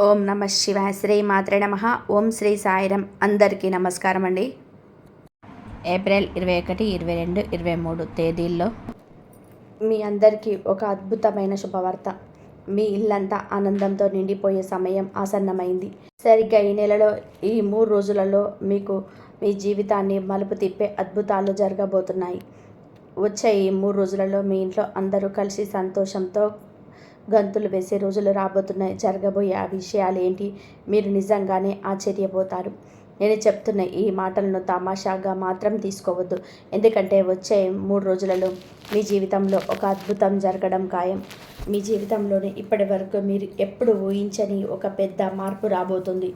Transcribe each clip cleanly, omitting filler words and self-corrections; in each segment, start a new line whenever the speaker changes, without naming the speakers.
ఓం నమ శివాయ. శ్రీ మాత్రే నమ. ఓం శ్రీ సాయిరం. అందరికీ నమస్కారం అండి. ఏప్రిల్ 21, 22, 23 తేదీల్లో మీ అందరికీ ఒక అద్భుతమైన శుభవార్త. మీ ఇల్లంతా ఆనందంతో నిండిపోయే సమయం ఆసన్నమైంది. సరిగ్గా ఈ నెలలో ఈ 3 రోజులలో మీకు మీ జీవితాన్ని మలుపు తిప్పే అద్భుతాలు జరగబోతున్నాయి. వచ్చే ఈ 3 రోజులలో మీ ఇంట్లో అందరూ కలిసి సంతోషంతో గంతులు వేసే రోజులు రాబోతున్నాయి. జరగబోయే ఆ విషయాలు ఏంటి, మీరు నిజంగానే ఆశ్చర్యపోతారు. నేను చెప్తున్న ఈ మాటలను తమాషాగా మాత్రం తీసుకోవద్దు. ఎందుకంటే వచ్చే 3 రోజులలో మీ జీవితంలో ఒక అద్భుతం జరగడం ఖాయం. మీ జీవితంలోనే ఇప్పటి వరకు మీరు ఎప్పుడు ఊహించని ఒక పెద్ద మార్పు రాబోతుంది.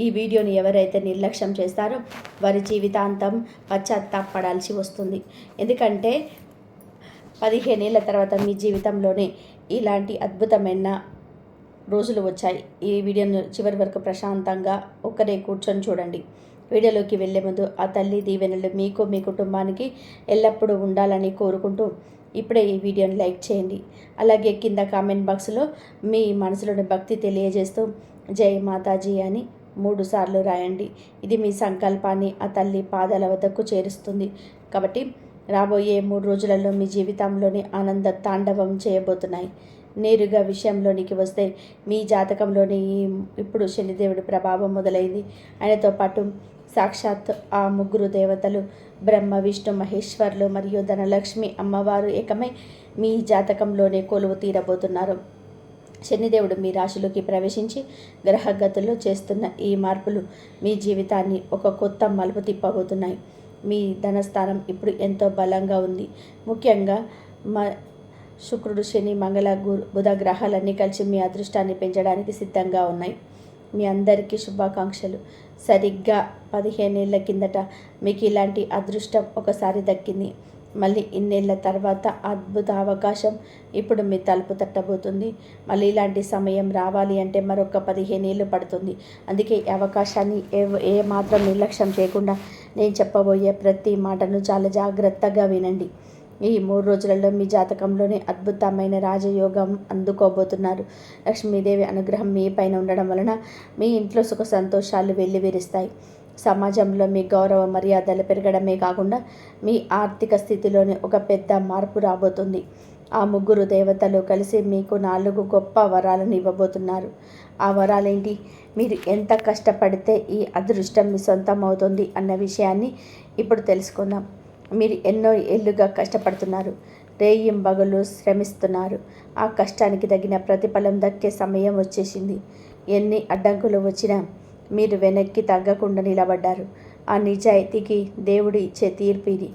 ఈ వీడియోని ఎవరైతే నిర్లక్ష్యం చేస్తారో వారి జీవితాంతం పశ్చాత్తాపడాల్సి వస్తుంది. ఎందుకంటే 15 ఏళ్ల తర్వాత మీ జీవితంలోనే ఇలాంటి అద్భుతమైన రోజులు వచ్చాయి. ఈ వీడియోను చివరి వరకు ప్రశాంతంగా ఒక్కరే కూర్చొని చూడండి. వీడియోలోకి వెళ్ళే ముందు ఆ తల్లి దీవెనలు మీకు, మీ కుటుంబానికి ఎల్లప్పుడూ ఉండాలని కోరుకుంటూ ఇప్పుడే ఈ వీడియోని లైక్ చేయండి. అలాగే కింద కామెంట్ బాక్స్లో మీ మనసులోని భక్తి తెలియజేస్తూ జై మాతాజీ అని 3 సార్లు రాయండి. ఇది మీ సంకల్పాన్ని ఆ తల్లి పాదాల వద్దకు చేరుస్తుంది. కాబట్టి రాబోయే 3 రోజులలో మీ జీవితంలోని ఆనంద తాండవం చేయబోతున్నాయి. నేరుగా విషయంలోనికి వస్తే మీ జాతకంలోని ఇప్పుడు శనిదేవుడి ప్రభావం మొదలైంది. ఆయనతో పాటు సాక్షాత్ ఆ 3 దేవతలు బ్రహ్మ, విష్ణు, మహేశ్వర్లు మరియు ధనలక్ష్మి అమ్మవారు ఏకమై మీ జాతకంలోనే కొలువు తీరబోతున్నారు. శనిదేవుడు మీ రాశిలోకి ప్రవేశించి గ్రహగతుల్లో చేస్తున్న ఈ మార్పులు మీ జీవితాన్ని ఒక కొత్త మలుపు తిప్పబోతున్నాయి. మీ ధనస్థానం ఇప్పుడు ఎంతో బలంగా ఉంది. ముఖ్యంగా శుక్రుడు, శని, మంగళ, బుధ గ్రహాలన్నీ కలిసి మీ అదృష్టాన్ని పెంచడానికి సిద్ధంగా ఉన్నాయి. మీ అందరికీ శుభాకాంక్షలు. సరిగ్గా 15 ఏళ్ల కిందట మీకు ఇలాంటి అదృష్టం ఒకసారి దక్కింది. మళ్ళీ ఇన్నేళ్ల తర్వాత అద్భుత అవకాశం ఇప్పుడు మీ తలుపు తట్టబోతుంది. మళ్ళీ ఇలాంటి సమయం రావాలి అంటే మరొక 15 ఏళ్ళు పడుతుంది. అందుకే ఈ అవకాశాన్ని ఏ మాత్రం నిర్లక్ష్యం చేయకుండా నేను చెప్పబోయే ప్రతి మాటను చాలా జాగ్రత్తగా వినండి. ఈ 3 రోజులలో మీ జాతకంలోని అద్భుతమైన రాజయోగం అందుకోబోతున్నారు. లక్ష్మీదేవి అనుగ్రహం మీ పైన ఉండడం వలన మీ ఇంట్లో సుఖ సంతోషాలు వెల్లివిరుస్తాయి. సమాజంలో మీ గౌరవ మర్యాదలు పెరగడమే కాకుండా మీ ఆర్థిక స్థితిలోనే ఒక పెద్ద మార్పు రాబోతుంది. ఆ 3 దేవతలు కలిసి మీకు 4 గొప్ప వరాలను ఇవ్వబోతున్నారు. ఆ వరాలేంటి, మీరు ఎంత కష్టపడితే ఈ అదృష్టం మీ సొంతం అవుతుంది అన్న విషయాన్ని ఇప్పుడు తెలుసుకుందాం. మీరు ఎన్నో ఏళ్ళుగా కష్టపడుతున్నారు, రేయింబగలు శ్రమిస్తున్నారు. ఆ కష్టానికి తగిన ప్రతిఫలం దక్కే సమయం వచ్చేసింది. ఎన్ని అడ్డంకులు వచ్చినా మీరు వెనక్కి తగ్గకుండా నిలబడ్డారు. ఆ నిజాయితీకి దేవుడు ఇచ్చే తీర్పు ఇది.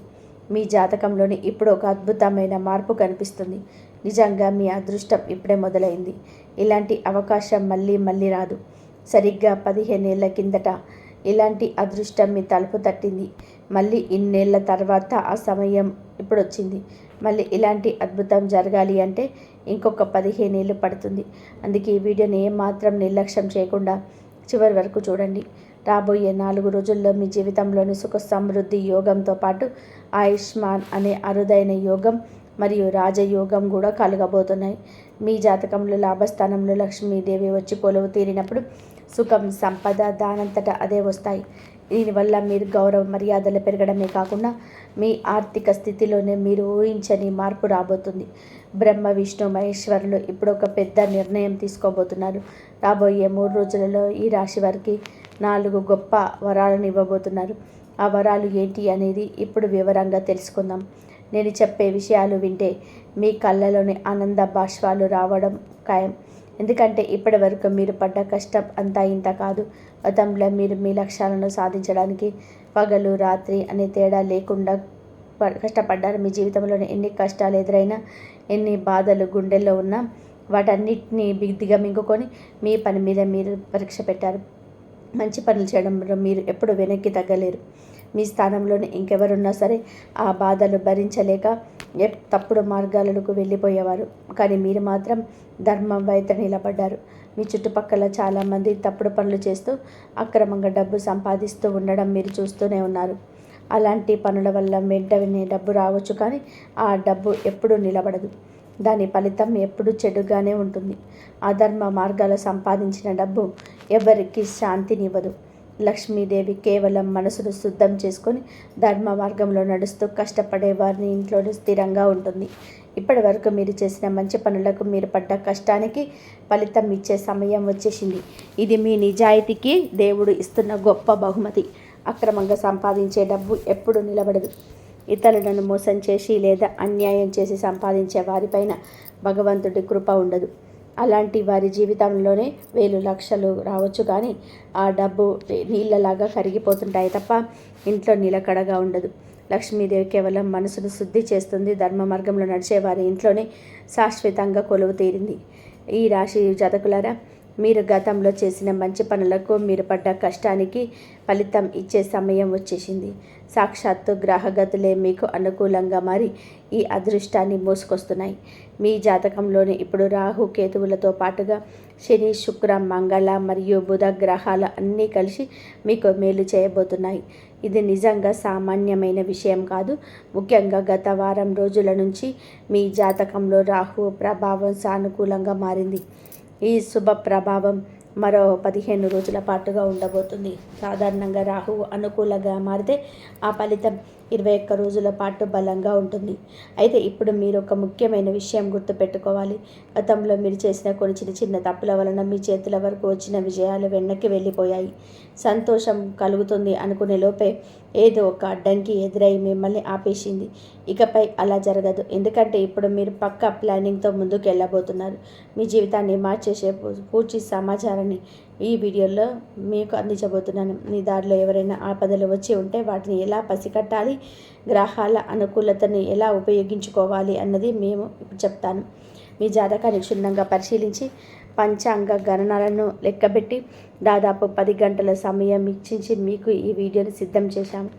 మీ జాతకంలోని ఇప్పుడు ఒక అద్భుతమైన మార్పు కనిపిస్తుంది. నిజంగా మీ అదృష్టం ఇప్పుడే మొదలైంది. ఇలాంటి అవకాశం మళ్ళీ రాదు. సరిగ్గా 15 ఏళ్ల కిందట ఇలాంటి అదృష్టం మీ తలుపు తట్టింది. మళ్ళీ ఇన్నేళ్ల తర్వాత ఆ సమయం ఇప్పుడు వచ్చింది. మళ్ళీ ఇలాంటి అద్భుతం జరగాలి అంటే ఇంకొక 15 ఏళ్ళు పడుతుంది. అందుకే ఈ వీడియోని ఏమాత్రం నిర్లక్ష్యం చేయకుండా చివరి వరకు చూడండి. రాబోయే 4 రోజుల్లో మీ జీవితంలోని సుఖ సమృద్ధి యోగంతో పాటు ఆయుష్మాన్ అనే అరుదైన యోగం మరియు రాజయోగం కూడా కలగబోతున్నాయి. మీ జాతకంలో లాభస్థానంలో లక్ష్మీదేవి వచ్చి కొలువు తీరినప్పుడు సుఖం, సంపద దానంతటా అదే వస్తాయి. దీనివల్ల మీరు గౌరవ మర్యాదలు పెరగడమే కాకుండా మీ ఆర్థిక స్థితిలోనే మీరు ఊహించని మార్పు రాబోతుంది. బ్రహ్మ, విష్ణు, మహేశ్వరులు ఇప్పుడు ఒక పెద్ద నిర్ణయం తీసుకోబోతున్నారు. రాబోయే 3 రోజులలో ఈ రాశి వారికి 4 గొప్ప వరాలను ఇవ్వబోతున్నారు. ఆ వరాలు ఏంటి అనేది ఇప్పుడు వివరంగా తెలుసుకుందాం. నేను చెప్పే విషయాలు వింటే మీ కళ్ళలోని ఆనంద బాష్పాలు రావడం ఖాయం. ఎందుకంటే ఇప్పటి వరకు మీరు పడ్డ కష్టం అంతా ఇంత కాదు. గతంలో మీరు మీ లక్ష్యాలను సాధించడానికి పగలు రాత్రి అనే తేడా లేకుండా కష్టపడ్డారు. మీ జీవితంలోని ఎన్ని కష్టాలు ఎదురైనా, ఎన్ని బాధలు గుండెల్లో ఉన్నా వాటన్నిటిని దిగమింగుకొని మీ పని మీద మీరు పరీక్ష పెట్టారు. మంచి పనులు చేయడంలో మీరు ఎప్పుడు వెనక్కి తగ్గలేరు. మీ స్థానంలోనే ఇంకెవరున్నా సరే ఆ బాధలు భరించలేక తప్పుడు మార్గాలకు వెళ్ళిపోయేవారు. కానీ మీరు మాత్రం ధర్మం వైపు నిలబడ్డారు. మీ చుట్టుపక్కల చాలామంది తప్పుడు పనులు చేస్తూ అక్రమంగా డబ్బు సంపాదిస్తూ ఉండడం మీరు చూస్తూనే ఉన్నారు. అలాంటి పనుల వల్ల వెంటనే డబ్బు రావచ్చు, కానీ ఆ డబ్బు ఎప్పుడూ నిలబడదు. దాని ఫలితం ఎప్పుడూ చెడుగానే ఉంటుంది. అధర్మ మార్గాల సంపాదించిన డబ్బు ఎవరికి శాంతినివ్వదు. లక్ష్మీదేవి కేవలం మనసును శుద్ధం చేసుకొని ధర్మ మార్గంలో నడుస్తూ కష్టపడే వారిని ఇంట్లోనే స్థిరంగా ఉంటుంది. ఇప్పటి వరకు మీరు చేసిన మంచి పనులకు మీరు పడ్డ కష్టానికి ఫలితం ఇచ్చే సమయం వచ్చేసింది. ఇది మీ నిజాయితీకి దేవుడు ఇస్తున్న గొప్ప బహుమతి. అక్రమంగా సంపాదించే డబ్బు ఎప్పుడు నిలబడదు. ఇతరులను మోసం చేసి లేదా అన్యాయం చేసి సంపాదించే వారిపైన భగవంతుడి కృప ఉండదు. అలాంటి వారి జీవితంలోనే వేలు లక్షలు రావచ్చు, కానీ ఆ డబ్బు నీళ్ళలాగా కరిగిపోతుంటాయి తప్ప ఇంట్లో నిలకడగా ఉండదు. లక్ష్మీదేవి కేవలం మనసును శుద్ధి చేస్తుంది. ధర్మ మార్గంలో నడిచే వారి ఇంట్లోనే శాశ్వతంగా కొలువు తీరింది. ఈ రాశి జాతకులారా, మీరు గతంలో చేసిన మంచి పనులకు మీరు పడ్డ కష్టానికి ఫలితం ఇచ్చే సమయం వచ్చేసింది. సాక్షాత్తు గ్రహగతులే మీకు అనుకూలంగా మారి ఈ అదృష్టాన్ని మోసుకొస్తున్నాయి. మీ జాతకంలోని ఇప్పుడు రాహు కేతువులతో పాటుగా శని, శుక్ర, మంగళ మరియు బుధ గ్రహాలు అన్నీ కలిసి మీకు మేలు చేయబోతున్నాయి. ఇది నిజంగా సామాన్యమైన విషయం కాదు. ముఖ్యంగా గత వారం రోజుల నుంచి మీ జాతకంలో రాహు ప్రభావం సానుకూలంగా మారింది. ఈ శుభ ప్రభావం మరో 15 రోజుల పాటుగా ఉండబోతుంది. సాధారణంగా రాహువు అనుకూలంగా మారితే ఆ ఫలితం 21 రోజుల పాటు బలంగా ఉంటుంది. అయితే ఇప్పుడు మీరు ఒక ముఖ్యమైన విషయం గుర్తుపెట్టుకోవాలి. గతంలో మీరు చేసిన కొన్ని చిన్న చిన్న తప్పుల వలన మీ చేతుల వరకు వచ్చిన విజయాలు వెనక్కి వెళ్ళిపోయాయి. సంతోషం కలుగుతుంది అనుకునే లోపే ఏదో ఒక అడ్డంకి ఎదురై మిమ్మల్ని ఆపేసింది. ఇకపై అలా జరగదు. ఎందుకంటే ఇప్పుడు మీరు పక్కా ప్లానింగ్తో ముందుకు వెళ్ళబోతున్నారు. మీ జీవితాన్ని మార్చేసే పూర్తి సమాచారాన్ని ఈ వీడియోలో మీకు అందించబోతున్నాను. మీ దారిలో ఎవరైనా ఆపదలు వచ్చి ఉంటే వాటిని ఎలా పసికట్టాలి, గ్రహాల అనుకూలతను ఎలా ఉపయోగించుకోవాలి అన్నది మేము ఇప్పుడు చెప్తాను. మీ జాతకాన్ని క్షుణ్ణంగా పరిశీలించి పంచాంగ గణనాలను లెక్కబెట్టి దాదాపు 10 గంటల సమయం ఇచ్చించి మీకు ఈ వీడియోని సిద్ధం చేశాము.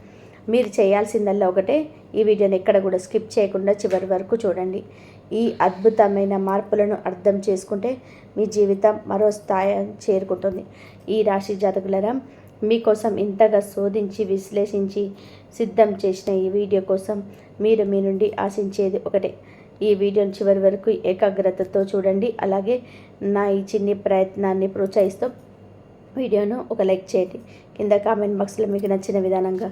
మీరు చేయాల్సిందల్లా ఒకటే, ఈ వీడియోని ఎక్కడ కూడా స్కిప్ చేయకుండా చివరి వరకు చూడండి. ఈ అద్భుతమైన మార్పులను అర్థం చేసుకుంటే మీ జీవితం మరో స్థాయి చేరుకుంటుంది. ఈ రాశి జాతకులరా, మీకోసం ఇంతగా శోధించి విశ్లేషించి సిద్ధం చేసిన ఈ వీడియో కోసం మీరు మీ నుండి ఆశించేది ఒకటే. ఈ వీడియోని చివరి వరకు ఏకాగ్రతతో చూడండి. అలాగే నా ఈ చిన్ని ప్రయత్నాన్ని ప్రోత్సహిస్తూ వీడియోను ఒక లైక్ చేయండి. కింద కామెంట్ బాక్స్లో మీకు నచ్చిన విధానంగా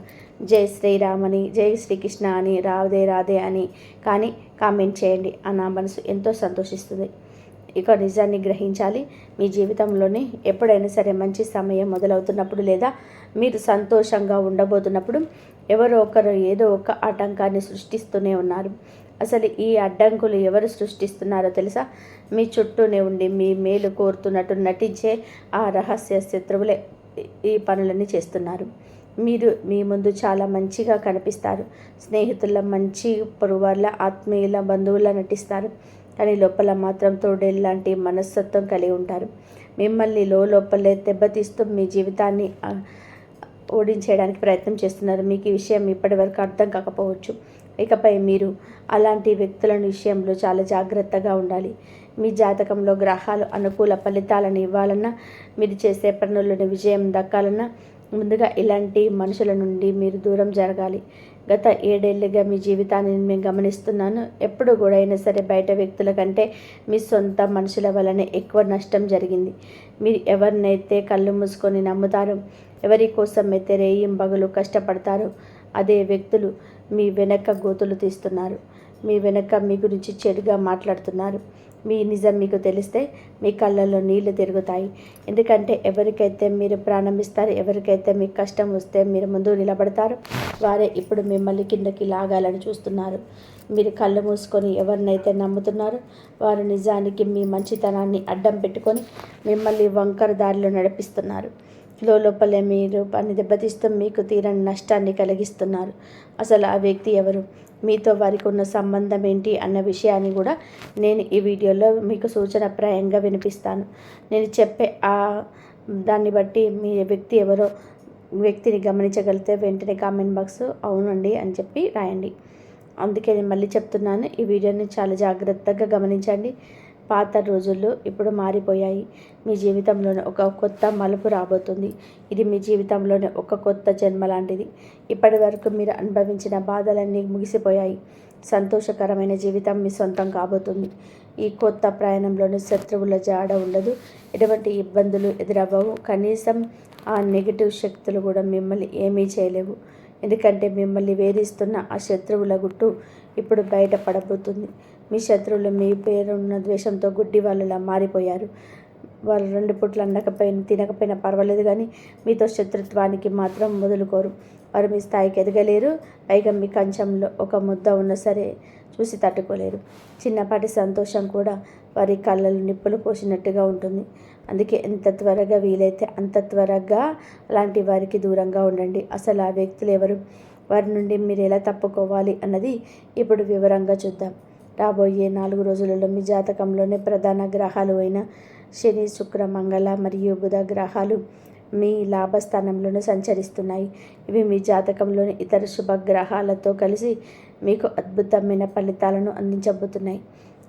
జై శ్రీరామ్ అని, జై శ్రీకృష్ణ అని, రాధే రాధే అని కానీ కామెంట్ చేయండి. నా మనసు ఎంతో సంతోషిస్తుంది. ఇక నిజాన్ని గ్రహించాలి. మీ జీవితంలోనే ఎప్పుడైనా సరే మంచి సమయం మొదలవుతున్నప్పుడు లేదా మీరు సంతోషంగా ఉండబోతున్నప్పుడు ఎవరో ఒకరు ఏదో ఒక ఆటంకాన్ని సృష్టిస్తూనే ఉన్నారు. అసలు ఈ అడ్డంకులు ఎవరు సృష్టిస్తున్నారో తెలుసా? మీ చుట్టూనే ఉండి మీ మేలు కోరుతున్నట్టు నటించే ఆ రహస్య శత్రువులే ఈ పనులన్నీ చేస్తున్నారు. మీరు మీ ముందు చాలా మంచిగా కనిపిస్తారు. స్నేహితుల మంచి పొరుగువాళ్ళ, ఆత్మీయుల, బంధువుల నటిస్తారు. కానీ లోపల మాత్రం తోడేళ్ళలాంటి మనస్తత్వం కలిగి ఉంటారు. మిమ్మల్ని లోపలే దెబ్బతీస్తూ మీ జీవితాన్ని ఓడించేయడానికి ప్రయత్నం చేస్తున్నారు. మీకు ఈ విషయం ఇప్పటి వరకు అర్థం కాకపోవచ్చు. ఇకపై మీరు అలాంటి వ్యక్తుల విషయంలో చాలా జాగ్రత్తగా ఉండాలి. మీ జాతకంలో గ్రహాలు అనుకూల ఫలితాలను ఇవ్వాలన్నా, మీరు చేసే పనులను విజయం దక్కాలన్నా ముందుగా ఇలాంటి మనుషుల నుండి మీరు దూరం జరగాలి. గత 7 ఏళ్ళుగా మీ జీవితాన్ని నేను గమనిస్తున్నాను. ఎప్పుడు కూడా అయినా సరే బయట వ్యక్తుల కంటే మీ సొంత మనుషుల వల్లనే ఎక్కువ నష్టం జరిగింది. మీరు ఎవరినైతే కళ్ళు మూసుకొని నమ్ముతారో, ఎవరి కోసం అయితే రేయింబగలు కష్టపడతారో అదే వ్యక్తులు మీ వెనక గోతులు తీస్తున్నారు. మీ వెనక మీ గురించి చెడుగా మాట్లాడుతున్నారు. మీ నిజం మీకు తెలిస్తే మీ కళ్ళల్లో నీళ్లు తిరుగుతాయి. ఎందుకంటే ఎవరికైతే మీరు ప్రాణం ఇస్తారో, ఎవరికైతే మీకు కష్టం వస్తే మీరు ముందు నిలబడతారో వారే ఇప్పుడు మిమ్మల్ని కిందకి లాగాలని చూస్తున్నారు. మీరు కళ్ళు మూసుకొని ఎవరినైతే నమ్ముతున్నారో వారు నిజానికి మీ మంచితనాన్ని అడ్డం పెట్టుకొని మిమ్మల్ని వంకర దారిలో నడిపిస్తున్నారు. లోపలే మీరు పని దెబ్బతీస్తూ మీకు తీరని నష్టాన్ని కలిగిస్తున్నారు. అసలు ఆ వ్యక్తి ఎవరు, మీతో వారికి ఉన్న సంబంధం ఏంటి అన్న విషయాన్ని కూడా నేను ఈ వీడియోలో మీకు సూచనప్రాయంగా వినిపిస్తాను. నేను చెప్పే దాన్ని బట్టి మీ వ్యక్తి ఎవరో వ్యక్తిని గమనించగలిగితే వెంటనే కామెంట్ బాక్స్ అవునండి అని చెప్పి రాయండి. అందుకే నేను మళ్ళీ చెప్తున్నాను, ఈ వీడియోని చాలా జాగ్రత్తగా గమనించండి. పాత రోజుల్లో ఇప్పుడు మారిపోయాయి. మీ జీవితంలోనే ఒక కొత్త మలుపు రాబోతుంది. ఇది మీ జీవితంలోనే ఒక కొత్త జన్మ లాంటిది. ఇప్పటి వరకు మీరు అనుభవించిన బాధలన్నీ ముగిసిపోయాయి. సంతోషకరమైన జీవితం మీ సొంతం కాబోతుంది. ఈ కొత్త ప్రయాణంలోని శత్రువుల జాడ ఉండదు. ఎటువంటి ఇబ్బందులు ఎదురవ్వవు. కనీసం ఆ నెగిటివ్ శక్తులు కూడా మిమ్మల్ని ఏమీ చేయలేవు. ఎందుకంటే మిమ్మల్ని వేధిస్తున్న ఆ శత్రువుల గుట్టు ఇప్పుడు బయటపడబోతుంది. మీ శత్రువులు మీ పేరున్న ద్వేషంతో గుడ్డి వాళ్ళలా మారిపోయారు. వాళ్ళు 2 పూట్లు తినకపోయినా పర్వాలేదు, కానీ మీతో శత్రుత్వానికి మాత్రం వదులుకోరు. వారు మీ స్థాయికి ఎదగలేరు. పైగా మీ కంచంలో ఒక ముద్ద ఉన్నా సరే చూసి తట్టుకోలేరు. చిన్నపాటి సంతోషం కూడా వారి కళ్ళలో నిప్పులు పోసినట్టుగా ఉంటుంది. అందుకే ఎంత త్వరగా వీలైతే అంత త్వరగా అలాంటి వారికి దూరంగా ఉండండి. అసలు ఆ వ్యక్తులు ఎవరు, వారి నుండి మీరు ఎలా తప్పుకోవాలి అన్నది ఇప్పుడు వివరంగా చూద్దాం. రాబోయే 4 రోజులలో మీ జాతకంలోని ప్రధాన గ్రహాలు అయిన శని, శుక్ర, మంగళ మరియు బుధ గ్రహాలు మీ లాభస్థానంలోనే సంచరిస్తున్నాయి. ఇవి మీ జాతకంలోని ఇతర శుభగ్రహాలతో కలిసి మీకు అద్భుతమైన ఫలితాలను అందించబోతున్నాయి.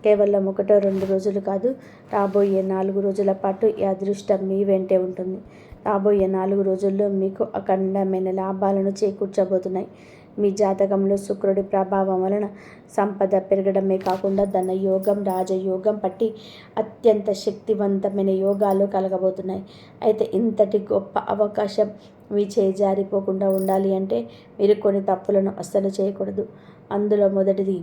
కేవలం 1-2 రోజులు కాదు, రాబోయే 4 రోజుల పాటు ఈ అదృష్టం మీ వెంటే ఉంటుంది. రాబోయే 4 రోజుల్లో మీకు అఖండమైన లాభాలను చేకూర్చబోతున్నాయి. మీ జాతకంలో శుక్రుడి ప్రభావం వలన సంపద పెరగడమే కాకుండా ధనయోగం, రాజయోగం పట్టి అత్యంత శక్తివంతమైన యోగాలు కలగబోతున్నాయి. అయితే ఇంతటి గొప్ప అవకాశం మీ చేజారిపోకుండా ఉండాలి అంటే మీరు కొన్ని తప్పులను అస్సలు చేయకూడదు. అందులో మొదటిది,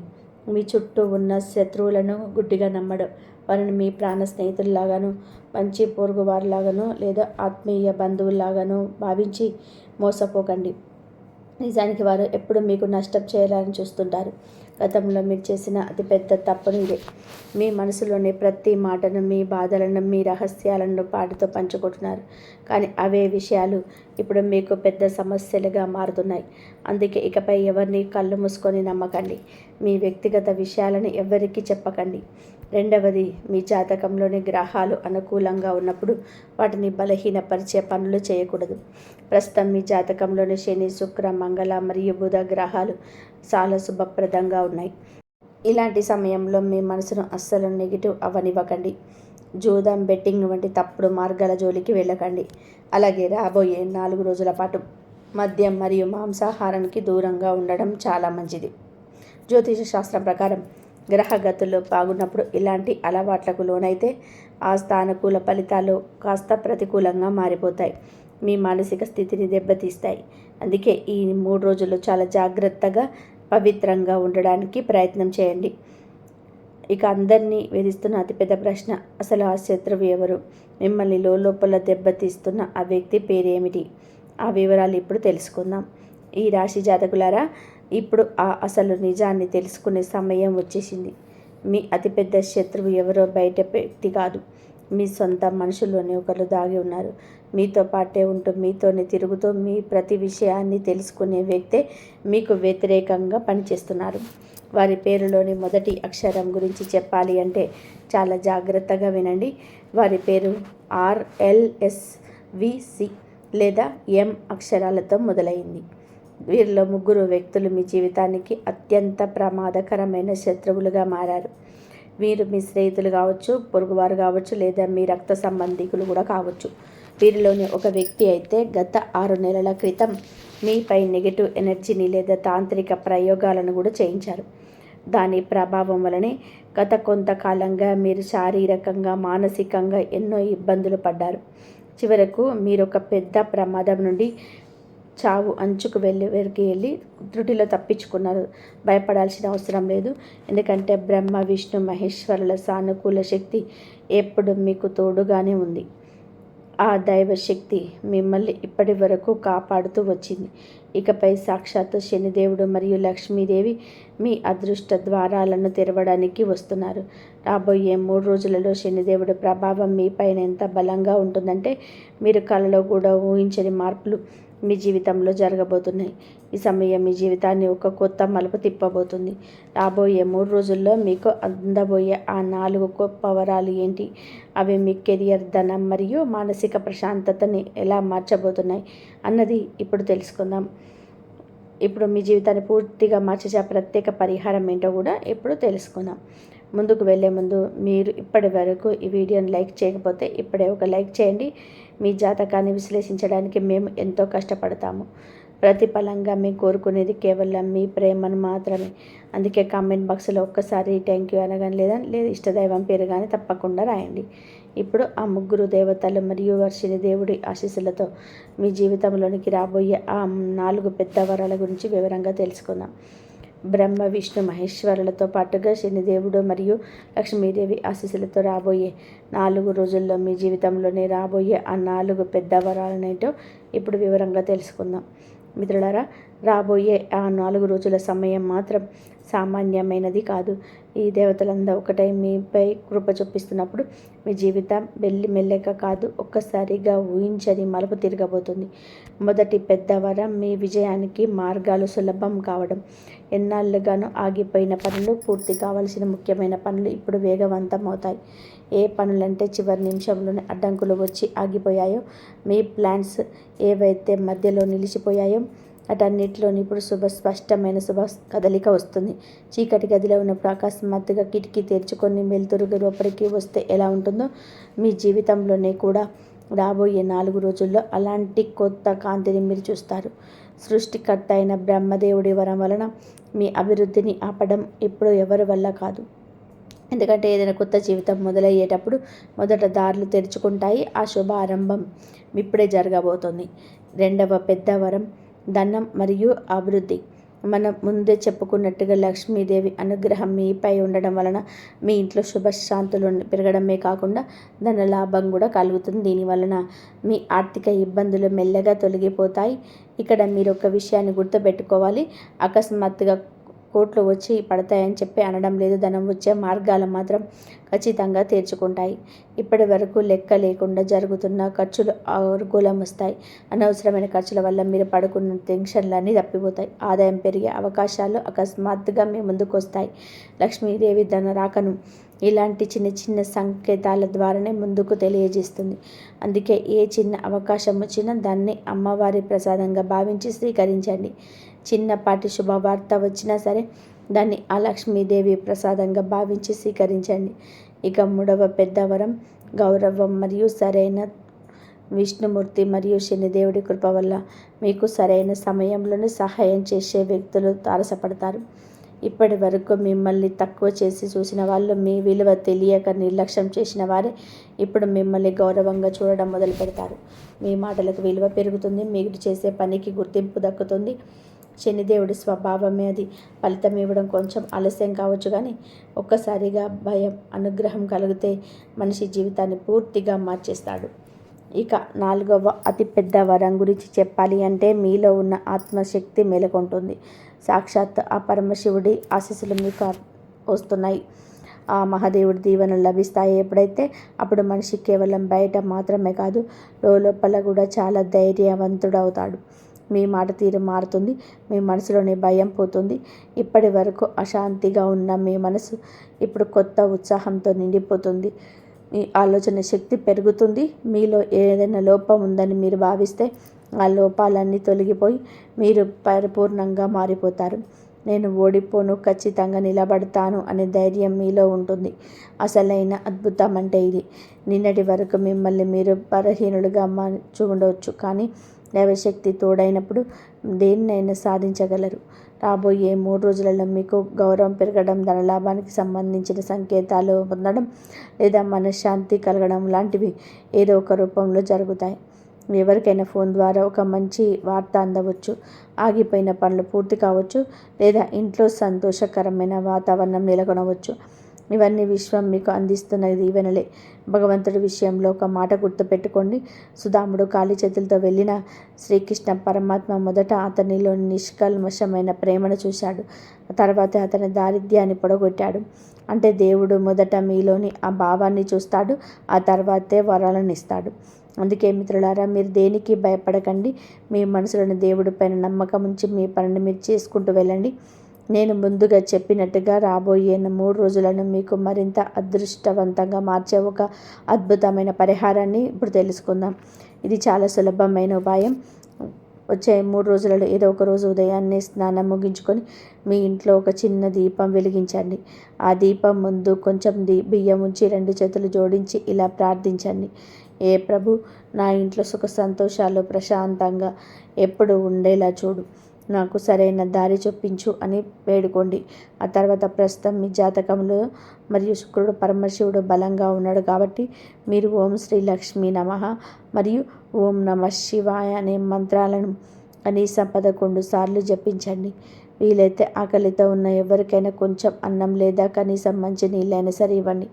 మీ చుట్టూ ఉన్న శత్రువులను గుడ్డిగా నమ్మడం. వారిని మీ ప్రాణ స్నేహితుల్లాగానో, మంచి పొరుగు వారిలాగానో లేదా ఆత్మీయ బంధువుల్లాగానో భావించి మోసపోకండి. నిజానికి వారు ఎప్పుడు మీకు నష్టం చేయాలని చూస్తుంటారు. గతంలో మీరు చేసిన అతిపెద్ద తప్పును ఇదే. మీ మనసులోని ప్రతి మాటను, మీ బాధలను, మీ రహస్యాలను వాటితో పంచుకుంటున్నారు. కానీ అవే విషయాలు ఇప్పుడు మీకు పెద్ద సమస్యలుగా మారుతున్నాయి. అందుకే ఇకపై ఎవరిని కళ్ళు మూసుకొని నమ్మకండి. మీ వ్యక్తిగత విషయాలను ఎవరికీ చెప్పకండి. రెండవది, మీ జాతకంలోని గ్రహాలు అనుకూలంగా ఉన్నప్పుడు వాటిని బలహీనపరిచే పనులు చేయకూడదు. ప్రస్తుతం మీ జాతకంలోని శని, శుక్ర, మంగళ మరియు బుధ గ్రహాలు చాలా శుభప్రదంగా ఉన్నాయి. ఇలాంటి సమయంలో మీ మనసును అస్సలు నెగిటివ్ అవ్వనివ్వకండి. జూదం, బెట్టింగ్ వంటి తప్పుడు మార్గాల జోలికి వెళ్ళకండి. అలాగే రాబోయే 4 రోజుల పాటు మద్యం మరియు మాంసాహారానికి దూరంగా ఉండడం చాలా మంచిది. జ్యోతిష శాస్త్రం ప్రకారం గ్రహగతులు బాగున్నప్పుడు ఇలాంటి అలవాట్లకు లోనైతే ఆ స్థానకూల ఫలితాలు కాస్త ప్రతికూలంగా మారిపోతాయి. మీ మానసిక స్థితిని దెబ్బతీస్తాయి. అందుకే ఈ 3 రోజులు చాలా జాగ్రత్తగా, పవిత్రంగా ఉండడానికి ప్రయత్నం చేయండి. ఇక అందరినీ వేధిస్తున్న అతిపెద్ద ప్రశ్న, అసలు ఆ శత్రువు ఎవరు? మిమ్మల్ని లోపల దెబ్బతీస్తున్న ఆ వ్యక్తి పేరేమిటి? ఆ వివరాలు ఇప్పుడు తెలుసుకుందాం. ఈ రాశి జాతకులారా, ఇప్పుడు ఆ అసలు నిజాన్ని తెలుసుకునే సమయం వచ్చేసింది. మీ అతిపెద్ద శత్రువు ఎవరో బయట వ్యక్తి కాదు, మీ సొంత మనుషుల్లోనే ఒకరు దాగి ఉన్నారు. మీతో పాటే ఉంటూ, మీతోనే తిరుగుతూ, మీ ప్రతి విషయాన్ని తెలుసుకునే వ్యక్తే మీకు వ్యతిరేకంగా పనిచేస్తున్నారు. వారి పేరులోని మొదటి అక్షరం గురించి చెప్పాలి అంటే చాలా జాగ్రత్తగా వినండి. వారి పేరు RLSVC లేదా M అక్షరాలతో మొదలైంది. వీరిలో 3 వ్యక్తులు మీ జీవితానికి అత్యంత ప్రమాదకరమైన శత్రువులుగా మారారు. వీరు మీ స్నేహితులు కావచ్చు, పొరుగువారు కావచ్చు, లేదా మీ రక్త సంబంధికులు కూడా కావచ్చు. వీరిలోని ఒక వ్యక్తి అయితే గత 6 నెలల క్రితం మీపై నెగిటివ్ ఎనర్జీని లేదా తాంత్రిక ప్రయోగాలను కూడా చేయించారు. దాని ప్రభావం వలనే గత కొంతకాలంగా మీరు శారీరకంగా, మానసికంగా ఎన్నో ఇబ్బందులు పడ్డారు. చివరకు మీరు ఒక పెద్ద ప్రమాదం నుండి చావు అంచుకు వెళ్ళి త్రుటిలో తప్పించుకున్నారు. భయపడాల్సిన అవసరం లేదు. ఎందుకంటే బ్రహ్మ, విష్ణు, మహేశ్వరుల సానుకూల శక్తి ఎప్పుడు మీకు తోడుగానే ఉంది. ఆ దైవశక్తి మిమ్మల్ని ఇప్పటి వరకు కాపాడుతూ వచ్చింది. ఇకపై సాక్షాత్తు శనిదేవుడు మరియు లక్ష్మీదేవి మీ అదృష్ట ద్వారాలను తెరవడానికి వస్తున్నారు. రాబోయే 3 రోజులలో శనిదేవుడి ప్రభావం మీ పైన ఎంత బలంగా ఉంటుందంటే మీరు కలలో కూడా ఊహించని మార్పులు మీ జీవితంలో జరగబోతున్నాయి. ఈ సమయం మీ జీవితాన్ని ఒక కొత్త మలుపు తిప్పబోతుంది. రాబోయే 3 రోజుల్లో మీకు అందబోయే ఆ 4 గొప్ప వరాలు ఏంటి? అవి మీ కెరియర్, ధనం మరియు మానసిక ప్రశాంతతని ఎలా మార్చబోతున్నాయి అన్నది ఇప్పుడు తెలుసుకుందాం. ఇప్పుడు మీ జీవితాన్ని పూర్తిగా మార్చే ప్రత్యేక పరిహారం ఏంటో కూడా ఇప్పుడు తెలుసుకుందాం. ముందుకు వెళ్ళే ముందు మీరు ఇప్పటి వరకు ఈ వీడియోని లైక్ చేయకపోతే ఇప్పుడే ఒక లైక్ చేయండి. మీ జాతకాన్ని విశ్లేషించడానికి మేము ఎంతో కష్టపడతాము. ప్రతిఫలంగా మేము కోరుకునేది కేవలం మీ ప్రేమను మాత్రమే. అందుకే కామెంట్ బాక్స్లో ఒక్కసారి థ్యాంక్ యూ అనగానే లేదా ఇష్టదైవం పేరు కానీ తప్పకుండా రాయండి. ఇప్పుడు ఆ ముగ్గురు దేవతలు మరియు వర్షిని దేవుడి ఆశీస్సులతో మీ జీవితంలోనికి రాబోయే ఆ 4 పెద్ద వరాల గురించి వివరంగా తెలుసుకుందాం. బ్రహ్మ విష్ణు మహేశ్వరులతో పాటుగా శనిదేవుడు మరియు లక్ష్మీదేవి ఆశీస్సులతో రాబోయే 4 రోజుల్లో మీ జీవితంలోనే రాబోయే ఆ 4 పెద్ద వరాలనేటో ఇప్పుడు వివరంగా తెలుసుకుందాం. మిత్రులారా, రాబోయే ఆ 4 రోజుల సమయం మాత్రం సామాన్యమైనది కాదు. ఈ దేవతలంతా ఒకటై మీపై కృప చూపిస్తున్నప్పుడు మీ జీవితం మెల్లగా కాదు, ఒక్కసారిగా ఊహించని మలుపు తిరగబోతుంది. మొదటి పెద్ద వరం మీ విజయానికి మార్గాలు సులభం కావడం. ఎన్నాళ్ళుగానో ఆగిపోయిన పనులు, పూర్తి కావాల్సిన ముఖ్యమైన పనులు ఇప్పుడు వేగవంతం అవుతాయి. ఏ పనులంటే చివరి నిమిషంలోనే అడ్డంకులు వచ్చి ఆగిపోయాయో, మీ ప్లాన్స్ ఏవైతే మధ్యలో నిలిచిపోయాయో అటన్నిటిలోని ఇప్పుడు స్పష్టమైన శుభ కదలిక వస్తుంది. చీకటి గదిలో ఉన్నప్పుడు అకస్మాత్తుగా కిటికీ తెరుచుకొని వెలుతురు లోపలికి వస్తే ఎలా ఉంటుందో, మీ జీవితంలోనే కూడా రాబోయే 4 రోజుల్లో అలాంటి కొత్త కాంతిని మీరు చూస్తారు. సృష్టికర్త అయిన బ్రహ్మదేవుడి వరం వలన మీ అభివృద్ధిని ఆపడం ఇప్పుడు ఎవరి వల్ల కాదు. ఎందుకంటే ఏదైనా కొత్త జీవితం మొదలయ్యేటప్పుడు మొదట దారులు తెరుచుకుంటాయి. ఆ శుభ ఆరంభం ఇప్పుడే జరగబోతుంది. రెండవ పెద్ద వరం ధనం మరియు అభివృద్ధి. మనం ముందే చెప్పుకున్నట్టుగా లక్ష్మీదేవి అనుగ్రహం మీపై ఉండడం వలన మీ ఇంట్లో శుభశాంతులు పెరగడమే కాకుండా ధన లాభం కూడా కలుగుతుంది. దీనివలన మీ ఆర్థిక ఇబ్బందులు మెల్లగా తొలగిపోతాయి. ఇక్కడ మీరు ఒక విషయాన్ని గుర్తుపెట్టుకోవాలి. అకస్మాత్తుగా కోట్లు వచ్చి పడతాయని చెప్పి అనడం లేదు. ధనం వచ్చే మార్గాలు మాత్రం ఖచ్చితంగా తీర్చుకుంటాయి. ఇప్పటి వరకు లెక్క లేకుండా జరుగుతున్న ఖర్చులు అనుకూలం వస్తాయి. అనవసరమైన ఖర్చుల వల్ల మీరు పడుకున్న టెన్షన్లన్నీ తప్పిపోతాయి. ఆదాయం పెరిగే అవకాశాలు అకస్మాత్తుగా మీ ముందుకు వస్తాయి. లక్ష్మీదేవి ధన రాకను ఇలాంటి చిన్న సంకేతాల ద్వారానే ముందుకు తెలియజేస్తుంది. అందుకే ఏ చిన్న అవకాశం వచ్చినా దాన్ని అమ్మవారి ప్రసాదంగా భావించి స్వీకరించండి. చిన్నపాటి శుభవార్త వచ్చినా సరే దాన్ని ఆ లక్ష్మీదేవి ప్రసాదంగా భావించి స్వీకరించండి. ఇక 3వ పెద్ద వరం గౌరవం మరియు సరైన విష్ణుమూర్తి మరియు శనిదేవుడి కృప వల్ల మీకు సరైన సమయంలోనే సహాయం చేసే వ్యక్తులు తారసపడతారు. ఇప్పటి వరకు మిమ్మల్ని తక్కువ చేసి చూసిన వాళ్ళు, మీ విలువ తెలియక నిర్లక్ష్యం చేసిన వారే ఇప్పుడు మిమ్మల్ని గౌరవంగా చూడడం మొదలు పెడతారు. మీ మాటలకు విలువ పెరుగుతుంది. మీరు చేసే పనికి గుర్తింపు దక్కుతుంది. శనిదేవుడి స్వభావమే అది. ఫలితం ఇవ్వడం కొంచెం ఆలస్యం కావచ్చు, కానీ ఒక్కసారిగా భయం అనుగ్రహం కలిగితే మనిషి జీవితాన్ని పూర్తిగా మార్చేస్తాడు. ఇక 4వ అతిపెద్ద వరం గురించి చెప్పాలి అంటే మీలో ఉన్న ఆత్మశక్తి మేలుకొంటుంది. సాక్షాత్ ఆ పరమశివుడి ఆశీస్సులు మీకు వస్తున్నాయి. ఆ మహాదేవుడి దీవెనలు లభిస్తాయి. ఎప్పుడైతే అప్పుడు మనిషి కేవలం బయట మాత్రమే కాదు, లోపల కూడా చాలా ధైర్యవంతుడవుతాడు. మీ మాట తీరు మారుతుంది. మీ మనసులోని భయం పోతుంది. ఇప్పటి వరకు అశాంతిగా ఉన్న మీ మనసు ఇప్పుడు కొత్త ఉత్సాహంతో నిండిపోతుంది. మీ ఆలోచన శక్తి పెరుగుతుంది. మీలో ఏదైనా లోపం ఉందని మీరు భావిస్తే ఆ లోపాలన్నీ తొలగిపోయి మీరు పరిపూర్ణంగా మారిపోతారు. నేను ఓడిపోను, ఖచ్చితంగా నిలబడతాను అనే ధైర్యం మీలో ఉంటుంది. అసలైన అద్భుతం అంటే ఇది. నిన్నటి వరకు మిమ్మల్ని మీరు బలహీనులుగా చూడవచ్చు, కానీ దైవశక్తి తోడైనప్పుడు దేన్నైనా సాధించగలరు. రాబోయే 3 రోజులలో మీకు గౌరవం పెరగడం, ధనలాభానికి సంబంధించిన సంకేతాలు పొందడం లేదా మనశ్శాంతి కలగడం లాంటివి ఏదో ఒక రూపంలో జరుగుతాయి. ఎవరికైనా ఫోన్ ద్వారా ఒక మంచి వార్త అందవచ్చు, ఆగిపోయిన పనులు పూర్తి కావచ్చు, లేదా ఇంట్లో సంతోషకరమైన వాతావరణం నెలకొనవచ్చు. ఇవన్నీ విశ్వం మీకు అందిస్తున్న దీవెనలే. భగవంతుడి విషయంలో ఒక మాట గుర్తుపెట్టుకోండి. సుధాముడు ఖాళీ చేతులతో వెళ్ళిన శ్రీకృష్ణ పరమాత్మ మొదట అతనిలో నిష్కల్మషమైన ప్రేమను చూశాడు. తర్వాత అతని దారిద్ర్యాన్ని పొడగొట్టాడు. అంటే దేవుడు మొదట మీలోని ఆ భావాన్ని చూస్తాడు, ఆ తర్వాతే వరాలను ఇస్తాడు. అందుకే మిత్రులారా, మీరు దేనికి భయపడకండి. మీ మనసులోని దేవుడి పైన నమ్మకం ఉంచి మీ పనిని మీరు చేసుకుంటూ వెళ్ళండి. నేను ముందుగా చెప్పినట్టుగా రాబోయే 3 రోజులను మీకు మరింత అదృష్టవంతంగా మార్చే ఒక అద్భుతమైన పరిహారాన్ని ఇప్పుడు తెలుసుకుందాం. ఇది చాలా సులభమైన ఉపాయం. వచ్చే 3 రోజులలో ఏదో ఒక రోజు ఉదయాన్నే స్నానం ముగించుకొని మీ ఇంట్లో ఒక చిన్న దీపం వెలిగించండి. ఆ దీపం ముందు కొంచెం బియ్యం ఉంచి 2 చేతులు జోడించి ఇలా ప్రార్థించండి. ఏ ప్రభు, నా ఇంట్లో సుఖ సంతోషాలు ప్రశాంతంగా ఎప్పుడు ఉండేలా చూడు, నాకు సరైన దారి చూపించు అని వేడుకోండి. ఆ తర్వాత ప్రస్తుతం మీ జాతకంలో మరియు శుక్రుడు పరమశివుడు బలంగా ఉన్నాడు కాబట్టి మీరు ఓం శ్రీ లక్ష్మీ నమః మరియు ఓం నమః శివాయ అనే మంత్రాలను కనీసం 11 సార్లు జపించండి. వీలైతే ఆకలితో ఉన్న ఎవరికైనా కొంచెం అన్నం లేదా కనీసం మంచి నీళ్ళైనా సరే ఇవ్వండి.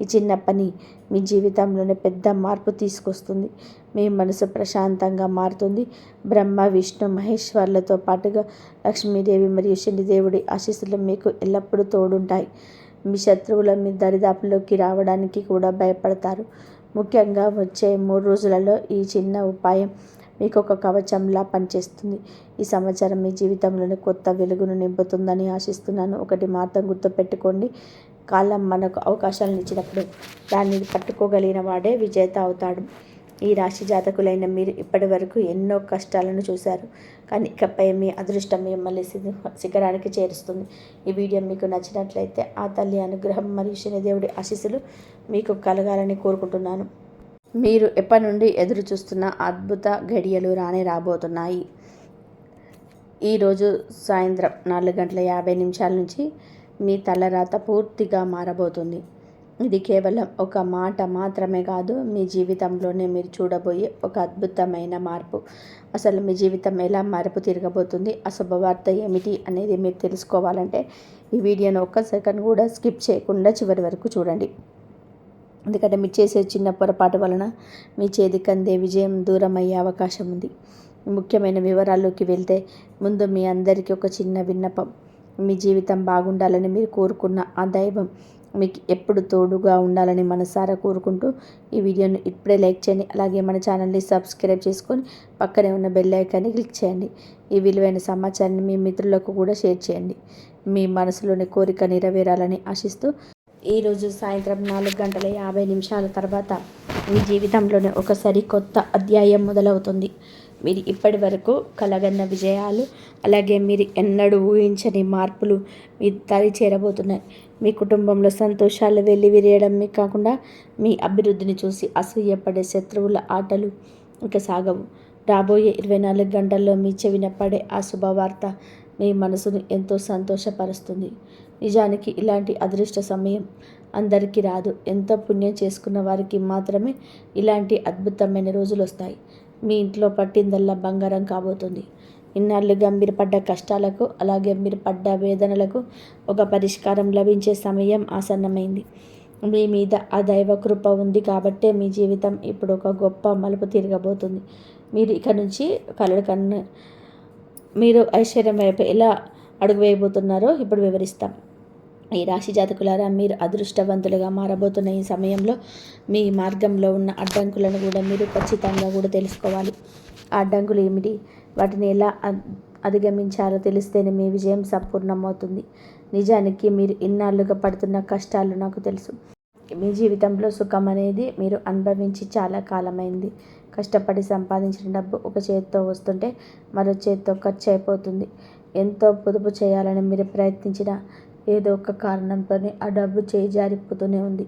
ఈ చిన్న పని మీ జీవితంలోనే పెద్ద మార్పు తీసుకొస్తుంది. మీ మనసు ప్రశాంతంగా మారుతుంది. బ్రహ్మ, విష్ణు, మహేశ్వర్లతో పాటుగా లక్ష్మీదేవి మరియు శనిదేవుడి ఆశీస్సులు మీకు ఎల్లప్పుడూ తోడుంటాయి. మీ శత్రువుల మీ దరిదాపుల్లోకి రావడానికి కూడా భయపడతారు. ముఖ్యంగా వచ్చే 3 రోజులలో ఈ చిన్న ఉపాయం మీకు ఒక కవచంలా పనిచేస్తుంది. ఈ సంవత్సరం మీ జీవితంలోని కొత్త వెలుగును నింపుతుందని ఆశిస్తున్నాను. ఒకటి మాత్రం గుర్తుపెట్టుకోండి, కాలం మనకు అవకాశాలను ఇచ్చినప్పుడు దాన్ని పట్టుకోగలిగిన వాడే విజేత అవుతాడు. ఈ రాశి జాతకులైన మీరు ఇప్పటి వరకు ఎన్నో కష్టాలను చూశారు, కానీ ఇకపై మీ అదృష్టం మిమ్మల్ని శిఖరానికి చేరుస్తుంది. ఈ వీడియో మీకు నచ్చినట్లయితే ఆ తల్లి అనుగ్రహం మరియు శనిదేవుడి ఆశీస్సులు మీకు కలగాలని కోరుకుంటున్నాను. మీరు ఎప్పటి నుండి ఎదురు చూస్తున్న అద్భుత ఘడియలు రాబోతున్నాయి. ఈరోజు సాయంత్రం 4:50 నుంచి మీ తలరాత పూర్తిగా మారబోతుంది. ఇది కేవలం ఒక మాట మాత్రమే కాదు, మీ జీవితంలోనే మీరు చూడబోయే ఒక అద్భుతమైన మార్పు. అసలు మీ జీవితం ఎలా మార్పు తిరగబోతుంది, అశుభవార్త ఏమిటి అనేది మీరు తెలుసుకోవాలంటే ఈ వీడియోను ఒక్క సెకండ్ కూడా స్కిప్ చేయకుండా చివరి వరకు చూడండి. ఎందుకంటే మీరు చేసే చిన్న పొరపాటు వలన మీ చేతికి అందే విజయం దూరం అయ్యే అవకాశం ఉంది. ముఖ్యమైన వివరాల్లోకి వెళ్తే ముందు మీ అందరికీ ఒక చిన్న విన్నపం. మీ జీవితం బాగుండాలని మీరు కోరుకున్న ఆ దైవం మీకు ఎప్పుడు తోడుగా ఉండాలని మనసారా కోరుకుంటూ ఈ వీడియోని ఇప్పుడే లైక్ చేయండి. అలాగే మన ఛానల్ని సబ్స్క్రైబ్ చేసుకొని పక్కనే ఉన్న బెల్ ఐకాన్ని క్లిక్ చేయండి. ఈ విలువైన సమాచారాన్ని మీ మిత్రులకు కూడా షేర్ చేయండి. మీ మనసులోని కోరిక నెరవేరాలని ఆశిస్తూ ఈరోజు సాయంత్రం 4:50 తర్వాత మీ జీవితంలోనే ఒక సరికొత్త అధ్యాయం మొదలవుతుంది. మీరు ఇప్పటి వరకు కలగన్న విజయాలు, అలాగే మీరు ఎన్నడూ ఊహించని మార్పులు మీ దరి చేరబోతున్నాయి. మీ కుటుంబంలో సంతోషాలు వెల్లివిరియడమే కాకుండా మీ అభివృద్ధిని చూసి అసూయపడే శత్రువుల ఆటలు ఇక సాగవు. రాబోయే 24 గంటల్లో మీ చెవిన పడే ఆ శుభవార్త మీ మనసును ఎంతో సంతోషపరుస్తుంది. నిజానికి ఇలాంటి అదృష్ట సమయం అందరికీ రాదు. ఎంతో పుణ్యం చేసుకున్న వారికి మాత్రమే ఇలాంటి అద్భుతమైన రోజులు వస్తాయి. మీ ఇంట్లో పట్టిందల్లా బంగారం కాబోతుంది. ఇన్నాళ్ళుగా మీరు పడ్డ కష్టాలకు, అలాగే మీరు పడ్డ వేదనలకు ఒక పరిష్కారం లభించే సమయం ఆసన్నమైంది. మీ మీద ఆ దైవ కృప ఉంది కాబట్టే మీ జీవితం ఇప్పుడు ఒక గొప్ప మలుపు తిరగబోతుంది. మీరు ఇక నుంచి మీరు ఐశ్వర్యం వైపు ఎలా అడుగు వేయబోతున్నారో ఇప్పుడు వివరిస్తాం. ఈ రాశి జాతకులారా, మీరు అదృష్టవంతులుగా మారబోతున్న ఈ సమయంలో మీ మార్గంలో ఉన్న అడ్డంకులను కూడా మీరు ఖచ్చితంగా కూడా తెలుసుకోవాలి. ఆ అడ్డంకులు ఏమిటి, వాటిని ఎలా అధిగమించాలో తెలిస్తేనే మీ విజయం సంపూర్ణమవుతుంది. నిజానికి మీరు ఇన్నాళ్ళుగా పడుతున్న కష్టాలు నాకు తెలుసు. మీ జీవితంలో సుఖం అనేది మీరు అనుభవించి చాలా కాలమైంది. కష్టపడి సంపాదించిన డబ్బు ఒక చేతితో వస్తుంటే మరో చేతితో ఖర్చు అయిపోతుంది. ఎంతో పొదుపు చేయాలని మీరు ప్రయత్నించినా ఏదో ఒక కారణంతోనే ఆ డబ్బు చేజారిపోతూనే ఉంది.